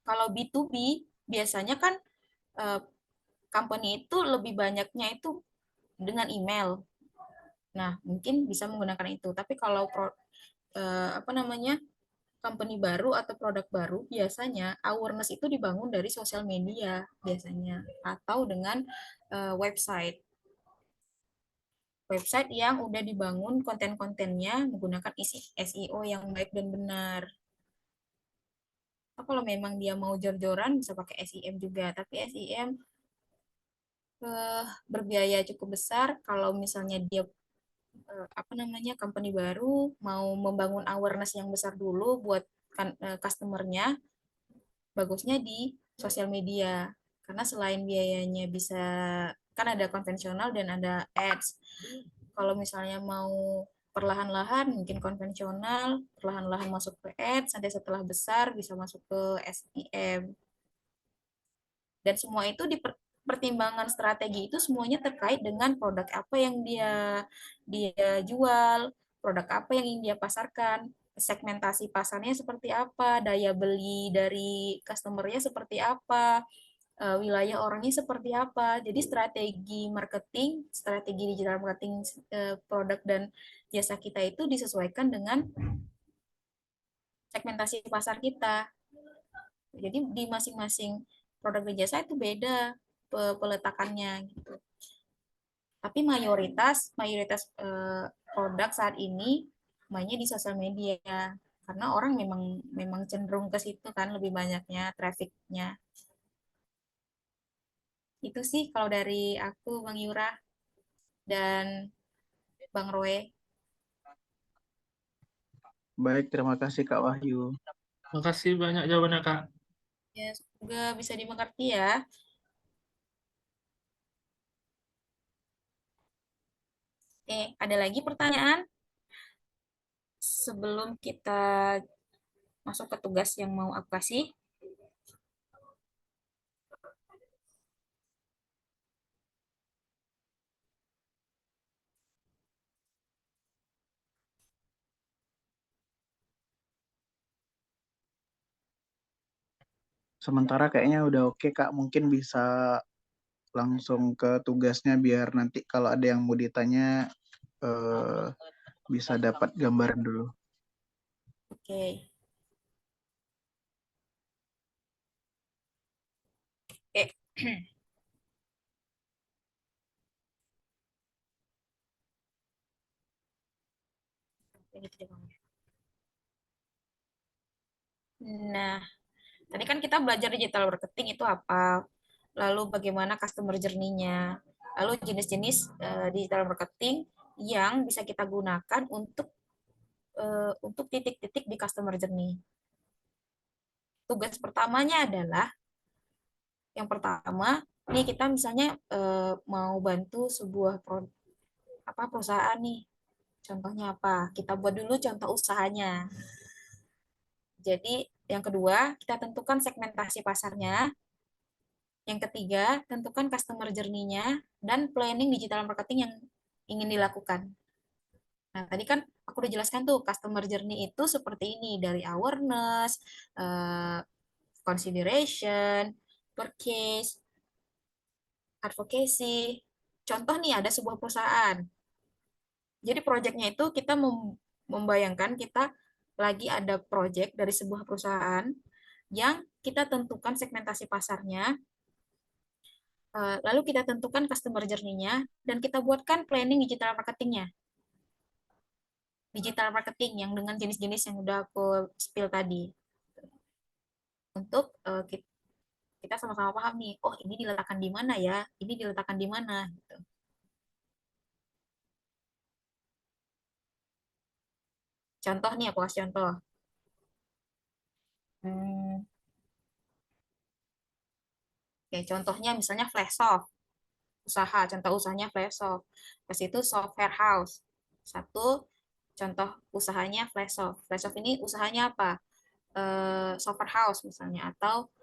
Kalau B2B, biasanya kan company itu lebih banyaknya itu dengan email. Nah, mungkin bisa menggunakan itu. Tapi kalau company baru atau produk baru, biasanya awareness itu dibangun dari sosial media biasanya, atau dengan website. Website yang udah dibangun konten-kontennya menggunakan SEO yang baik dan benar. Atau kalau memang dia mau jor-joran bisa pakai SEM juga, tapi SEM berbiaya cukup besar kalau misalnya dia company baru mau membangun awareness yang besar dulu buat customer-nya, bagusnya di sosial media. Karena selain biayanya bisa, kan ada konvensional dan ada ads. Kalau misalnya mau perlahan-lahan, mungkin konvensional, perlahan-lahan masuk ke ads, nanti setelah besar bisa masuk ke SEM. Dan semua itu di pertimbangan strategi itu semuanya terkait dengan produk apa yang dia jual, produk apa yang ingin dia pasarkan, segmentasi pasarnya seperti apa, daya beli dari customer-nya seperti apa, wilayah orangnya seperti apa. Jadi strategi marketing, strategi digital marketing produk dan jasa kita itu disesuaikan dengan segmentasi pasar kita. Jadi di masing-masing produk dan jasa itu beda peletakannya gitu. Tapi mayoritas produk saat ini mainnya di sosial media karena orang memang cenderung ke situ kan, lebih banyaknya trafficnya. Itu sih kalau dari aku, Bang Yura dan Bang Roy. Baik, terima kasih Kak Wahyu. Makasih banyak jawabannya, Kak. Ya, semoga bisa dimengerti ya. Oke, ada lagi pertanyaan? Sebelum kita masuk ke tugas yang mau aku kasih. Sementara kayaknya udah oke Kak, mungkin bisa langsung ke tugasnya biar nanti kalau ada yang mau ditanya bisa dapat gambaran dulu. Oke. Oke. Nah, tadi kan kita belajar digital marketing itu apa, lalu bagaimana customer journey-nya, lalu jenis-jenis digital marketing yang bisa kita gunakan untuk titik-titik di customer journey. Tugas pertamanya adalah, yang pertama, nih kita misalnya mau bantu sebuah perusahaan nih. Contohnya apa? Kita buat dulu contoh usahanya. Jadi, yang kedua, kita tentukan segmentasi pasarnya. Yang ketiga, tentukan customer journey-nya dan planning digital marketing yang ingin dilakukan. Nah, tadi kan aku udah jelaskan tuh, customer journey itu seperti ini, dari awareness, consideration, purchase, advocacy. Contoh nih, ada sebuah perusahaan. Jadi proyeknya itu kita membayangkan kita lagi ada proyek dari sebuah perusahaan yang kita tentukan segmentasi pasarnya, lalu kita tentukan customer journey-nya, dan kita buatkan planning digital marketing-nya. Digital marketing yang dengan jenis-jenis yang udah aku spill tadi. Untuk kita sama-sama paham nih, oh ini diletakkan di mana ya, ini diletakkan di mana. Gitu. Contoh nih, aku kasih contoh. Oke, contohnya misalnya Flashsoft. Usaha, contoh usahanya Flashsoft. Terus itu software house. Satu contoh usahanya Flashsoft. Flashsoft ini usahanya apa? Software house misalnya, atau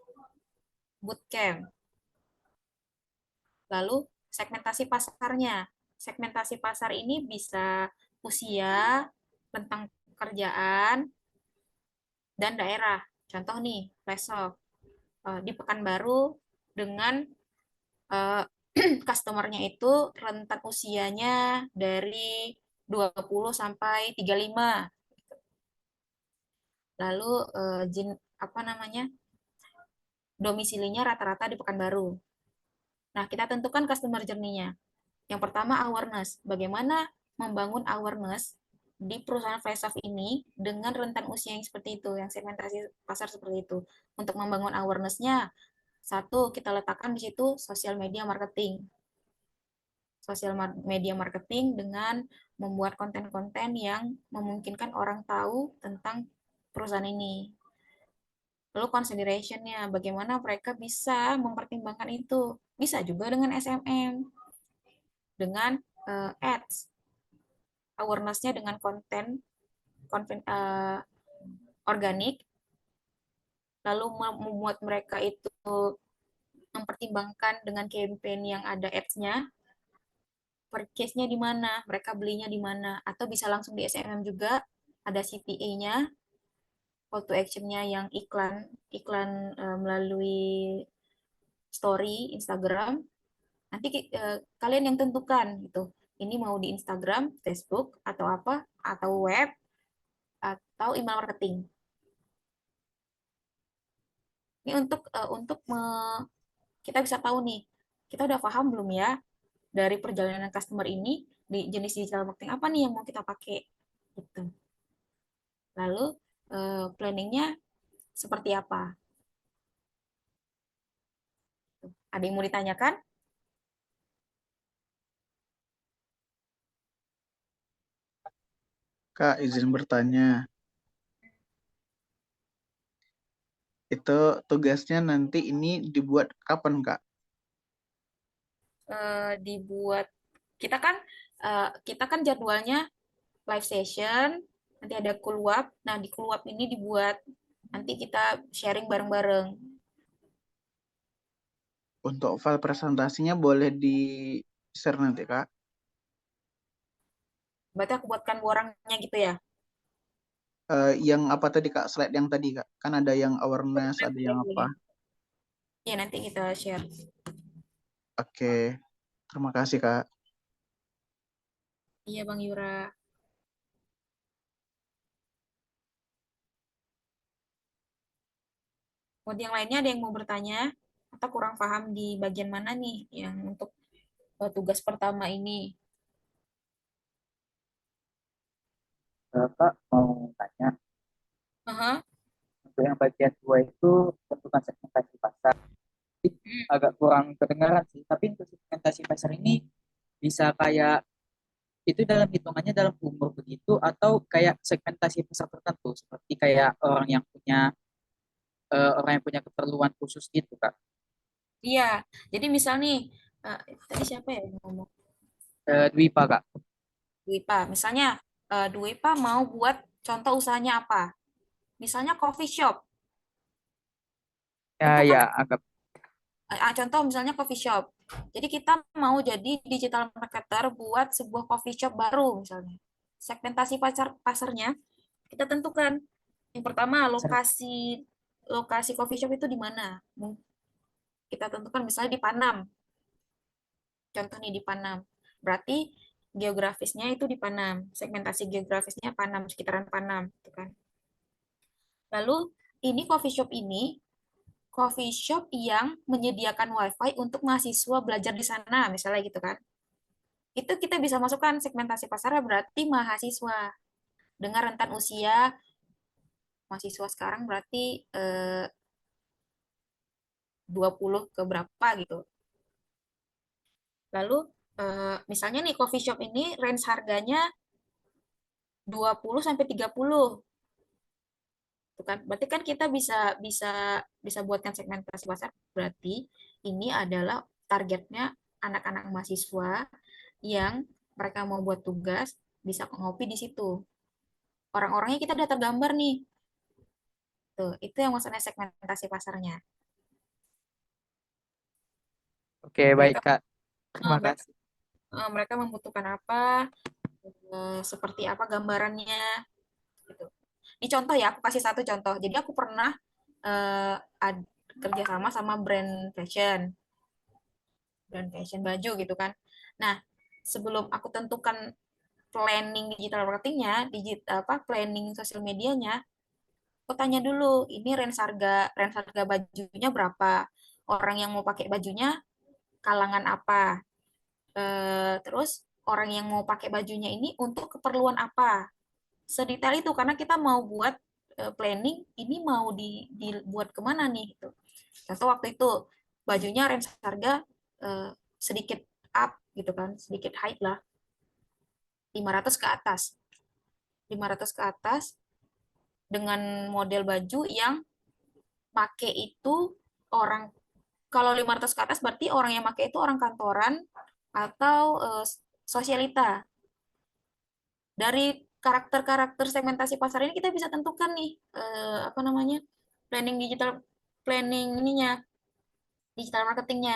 bootcamp. Lalu segmentasi pasarnya. Segmentasi pasar ini bisa usia, tentang pekerjaan, dan daerah. Contoh nih, Flash di Pekanbaru dengan customer-nya itu rentan usianya dari 20 sampai 35. Lalu apa namanya? Domisilinya rata-rata di Pekanbaru. Nah, kita tentukan customer journey-nya. Yang pertama awareness. Bagaimana membangun awareness di perusahaan flash off ini dengan rentan usia yang seperti itu, yang segmentasi pasar seperti itu. Untuk membangun awareness-nya, satu, kita letakkan di situ sosial media marketing. Sosial media marketing dengan membuat konten-konten yang memungkinkan orang tahu tentang perusahaan ini. Lalu consideration-nya, bagaimana mereka bisa mempertimbangkan itu. Bisa juga dengan SMM, dengan ads, awareness-nya dengan konten organik, lalu membuat mereka itu mempertimbangkan dengan campaign yang ada ads-nya, purchase-nya di mana, mereka belinya di mana, atau bisa langsung di SMM juga, ada CTA-nya, call to action-nya yang iklan melalui story Instagram. Nanti kalian yang tentukan gitu. Ini mau di Instagram, Facebook, atau apa, atau web, atau email marketing. Ini untuk kita bisa tahu nih, kita udah paham belum ya dari perjalanan customer ini di jenis digital marketing apa nih yang mau kita pakai gitu. Lalu planningnya seperti apa? Ada yang mau ditanyakan? Kak, izin bertanya. Itu tugasnya nanti ini dibuat kapan, Kak? Dibuat kita kan jadwalnya live session, nanti ada keluap. Nah, di keluap ini dibuat nanti kita sharing bareng-bareng. Untuk file presentasinya boleh di-share nanti, Kak? Berarti aku buatkan orangnya gitu ya. Yang apa tadi, Kak? Slide yang tadi, Kak? Kan ada yang awareness, ada yang apa? Ya, nanti kita share. Oke. Terima kasih, Kak. Iya, Bang Yura. Buat yang lainnya ada yang mau bertanya atau kurang paham di bagian mana nih yang untuk tugas pertama ini? Kak mau tanya, Aha. untuk yang bagian 2 itu tentukan segmentasi pasar. Agak kurang kedengaran sih, tapi untuk segmentasi pasar ini bisa kayak itu dalam hitungannya dalam umur begitu atau kayak segmentasi pasar tertentu seperti kayak orang yang punya keperluan khusus gitu Kak. Iya, jadi misal nih, tadi siapa ya yang ngomong? Dwipa Kak. Dwipa. Misalnya, Dwipa mau buat contoh usahanya apa? Misalnya coffee shop. Ya Tentu kan, ya agak contoh misalnya coffee shop. Jadi kita mau jadi digital marketer buat sebuah coffee shop baru misalnya. Segmentasi pasarnya kita tentukan. Yang pertama, lokasi lokasi coffee shop itu di mana? Kita tentukan misalnya di Panam. Contoh nih di Panam. Berarti geografisnya itu di Panam. Segmentasi geografisnya Panam, sekitaran Panam, gitu kan. Lalu ini coffee shop yang menyediakan WiFi untuk mahasiswa belajar di sana, misalnya gitu kan. Itu kita bisa masukkan segmentasi pasarnya berarti mahasiswa dengan rentan usia mahasiswa sekarang berarti 20 ke berapa gitu. Lalu misalnya nih coffee shop ini range harganya 20 sampai 30. Tuh kan? Berarti kan kita bisa bisa bisa buatkan segmentasi pasar berarti ini adalah targetnya anak-anak mahasiswa yang mereka mau buat tugas bisa ngopi di situ. Orang-orangnya kita udah tergambar nih. Tuh, itu yang maksudnya segmentasi pasarnya. oke baik Mereka Kak. Terima mereka kasih. mereka membutuhkan apa, seperti apa gambarannya gitu. Ini contoh ya, aku kasih satu contoh. Jadi aku pernah kerjasama sama brand fashion baju gitu kan. Nah, sebelum aku tentukan planning digital marketingnya, planning sosial medianya, aku tanya dulu, ini range harga bajunya berapa? Orang yang mau pakai bajunya kalangan apa? Terus orang yang mau pakai bajunya ini untuk keperluan apa? Sedetail itu karena kita mau buat planning ini mau dibuat kemana nih gitu. Contoh waktu itu bajunya range harga sedikit up gitu kan, sedikit high lah, 500 ke atas. 500 ke atas dengan model baju yang make itu orang, kalau 500 ke atas berarti orang yang make itu orang kantoran atau sosialita. Dari karakter-karakter segmentasi pasar ini kita bisa tentukan nih apa namanya? Planning ininya, digital marketingnya.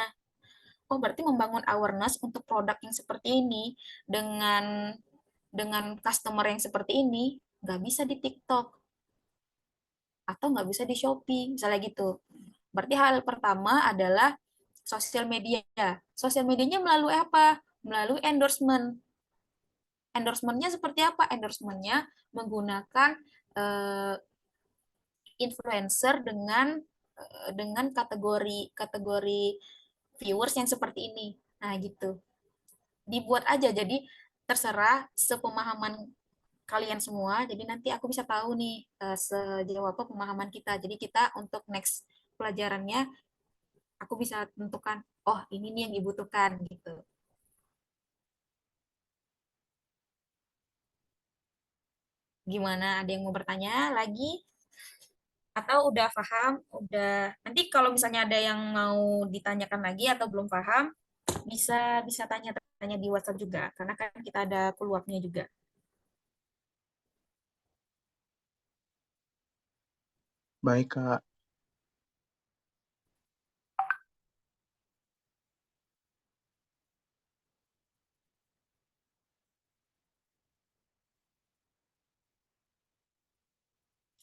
Oh, berarti membangun awareness untuk produk yang seperti ini dengan customer yang seperti ini nggak bisa di TikTok atau nggak bisa di Shopee, misalnya gitu. Berarti hal pertama adalah sosial media. Sosial medianya melalui apa? Melalui endorsement. Endorsementnya seperti apa? Endorsementnya menggunakan influencer dengan kategori viewers yang seperti ini. Nah, gitu. Dibuat aja, jadi terserah sepemahaman kalian semua. Jadi nanti aku bisa tahu nih sejauh apa pemahaman kita. Jadi kita untuk next pelajarannya aku bisa tentukan, oh ini nih yang dibutuhkan gitu. Gimana? Ada yang mau bertanya lagi? Atau udah paham? Udah. Nanti kalau misalnya ada yang mau ditanyakan lagi atau belum paham, bisa tanya-tanya di WhatsApp juga, karena kan kita ada keluarnya juga. Baik, Kak.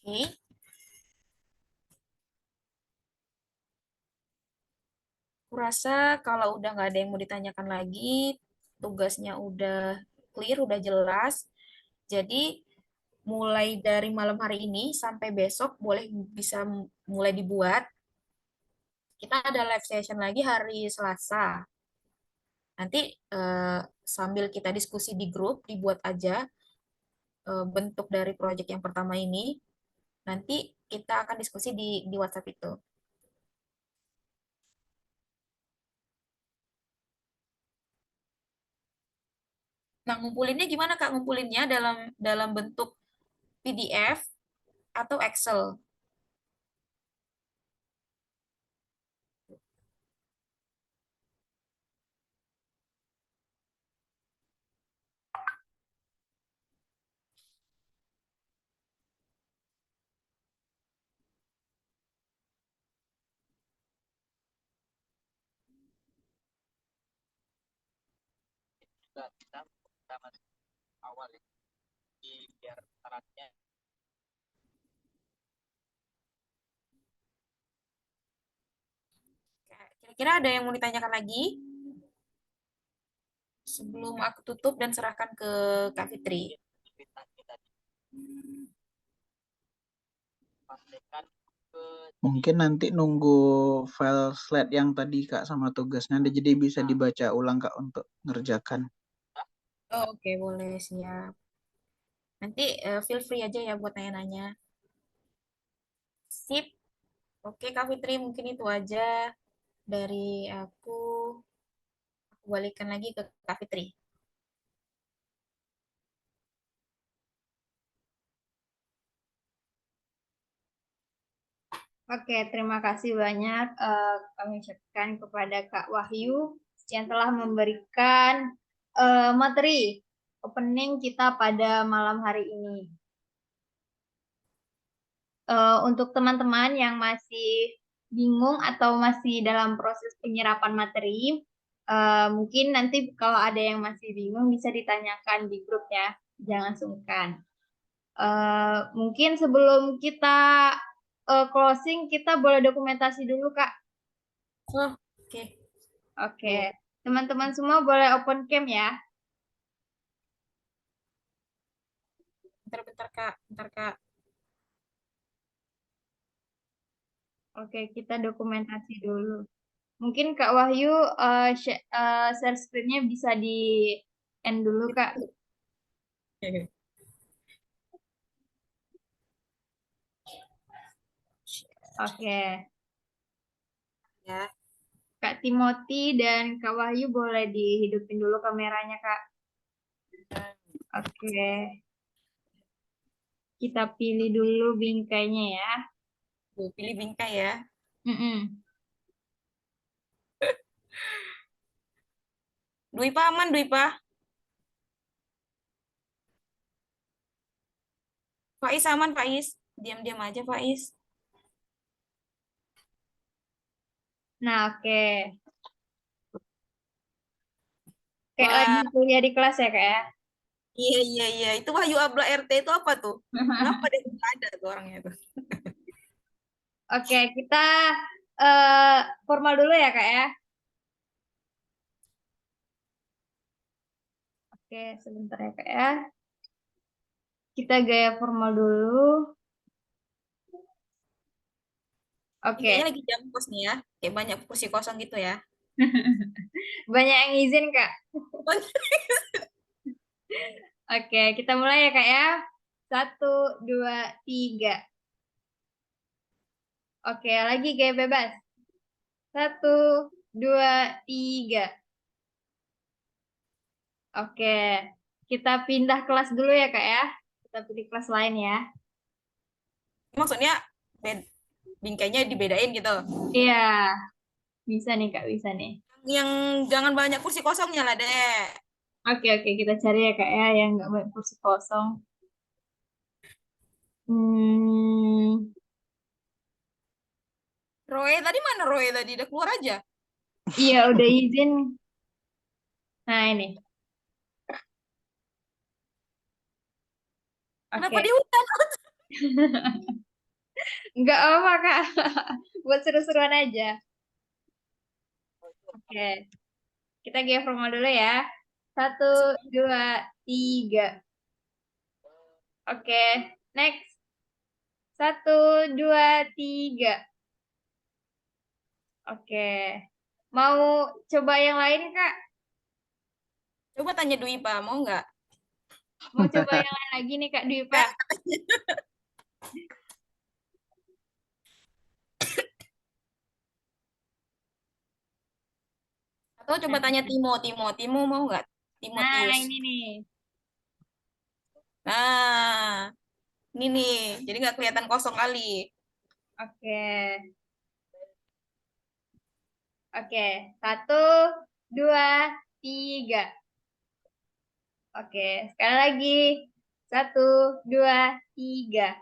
Oke. Aku rasa kalau udah nggak ada yang mau ditanyakan lagi, tugasnya udah clear, udah jelas. Jadi mulai dari malam hari ini sampai besok bisa mulai dibuat. Kita ada live session lagi hari Selasa. Nanti sambil kita diskusi di grup, dibuat aja bentuk dari proyek yang pertama ini. Nanti kita akan diskusi di WhatsApp itu. Nah, ngumpulinnya gimana Kak? Ngumpulinnya dalam bentuk PDF atau Excel? Kira-kira ada yang mau ditanyakan lagi? Sebelum aku tutup dan serahkan ke Kak Fitri. Mungkin nanti nunggu file slide yang tadi Kak sama tugasnya, jadi bisa dibaca ulang Kak untuk ngerjakan. Oh, oke, boleh, siap. Nanti feel free aja ya buat nanya-nanya. Sip. Oke, Kak Fitri, mungkin itu aja dari aku. Aku balikan lagi ke Kak Fitri. Oke, terima kasih banyak kami ucapkan kepada Kak Wahyu yang telah memberikan materi opening kita pada malam hari ini. Untuk teman-teman yang masih bingung atau masih dalam proses penyerapan materi, mungkin nanti kalau ada yang masih bingung bisa ditanyakan di grup ya, jangan sungkan. Mungkin sebelum kita closing, kita boleh dokumentasi dulu, Kak. Oh, oke. Oke. Teman-teman semua boleh open cam ya. Bentar-bentar, Kak. Bentar, Kak. Oke, kita dokumentasi dulu. Mungkin Kak Wahyu share screen-nya bisa di end dulu, Kak. Oke. Ya. Kak Timothy dan Kak Wahyu boleh dihidupin dulu kameranya, Kak. Oke. Kita pilih dulu bingkainya ya. Pilih bingkai ya. Mm-mm. Dwi Pa aman, Dwi Pa. Faiz aman, Faiz. Diam-diam aja, Faiz. Nah, oke. Kayak Wah, lagi kuliah di kelas ya, Kak ya? iya, iya, iya. Itu Wahyu Abla RT itu apa tuh? Kenapa dia nggak ada tuh orangnya tuh? Oke, kita formal dulu ya, Kak ya? Oke, sebentar ya, Kak ya. Kita gaya formal dulu. Ini Oke. kayaknya lagi jam kos nih ya. Kayak banyak kursi kosong gitu ya. Banyak yang izin, Kak. Oke, kita mulai ya, Kak ya. 1, 2, 3. Oke, lagi gaya bebas. 1, 2, 3. Oke, kita pindah kelas dulu ya, Kak ya. Kita pilih kelas lain ya. Maksudnya bingkainya dibedain gitu. Iya, bisa nih, Kak, bisa nih. Yang jangan banyak kursi kosongnya lah, Dek. Oke, kita cari ya, Kak ya, yang nggak banyak kursi kosong. Roy, tadi mana Roy tadi? Udah keluar aja. Iya, udah izin. Nah, ini. Kenapa Oke. dia hutan? Nggak apa, Kak. Buat seru-seruan aja. Oke. Kita gaya formal dulu ya. 1, 2, 3. Oke, next. 1, 2, 3. Oke. Mau coba yang lain, Kak? Coba tanya Dwi Pa, mau nggak? Mau coba yang lain lagi nih, Kak Dwi Pa? Atau coba tanya Timo mau nggak? Nah, Timotius. ini nih. Nah, ini nih. Jadi nggak kelihatan kosong kali. Oke. Oke. 1, 2, 3. Oke, sekali lagi. 1, 2, 3.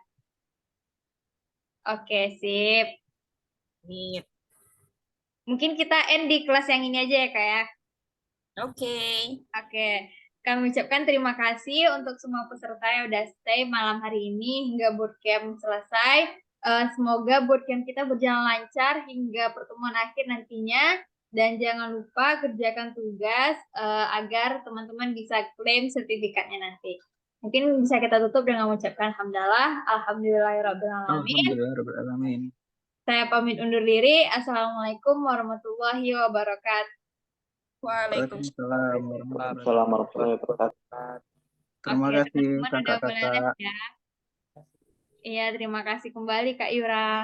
Oke, sip. Nih. Mungkin kita end di kelas yang ini aja ya, Kak ya. Oke. Oke, kami ucapkan terima kasih untuk semua peserta yang udah stay malam hari ini hingga bootcamp selesai. Semoga bootcamp kita berjalan lancar hingga pertemuan akhir nantinya. Dan jangan lupa kerjakan tugas agar teman-teman bisa klaim sertifikatnya nanti. Mungkin bisa kita tutup dengan mengucapkan hamdalah, alhamdulillahirrabbilalamin. Alhamdulillahirrahmanirrahim. Saya pamit undur diri. Assalamualaikum warahmatullahi wabarakatuh. Waalaikumsalam. Waalaikumsalam warahmatullahi wabarakatuh. Terima Oke, kasih teman-teman udah boleh kakak-kakak. live ya. Iya, terima kasih kembali Kak Yura.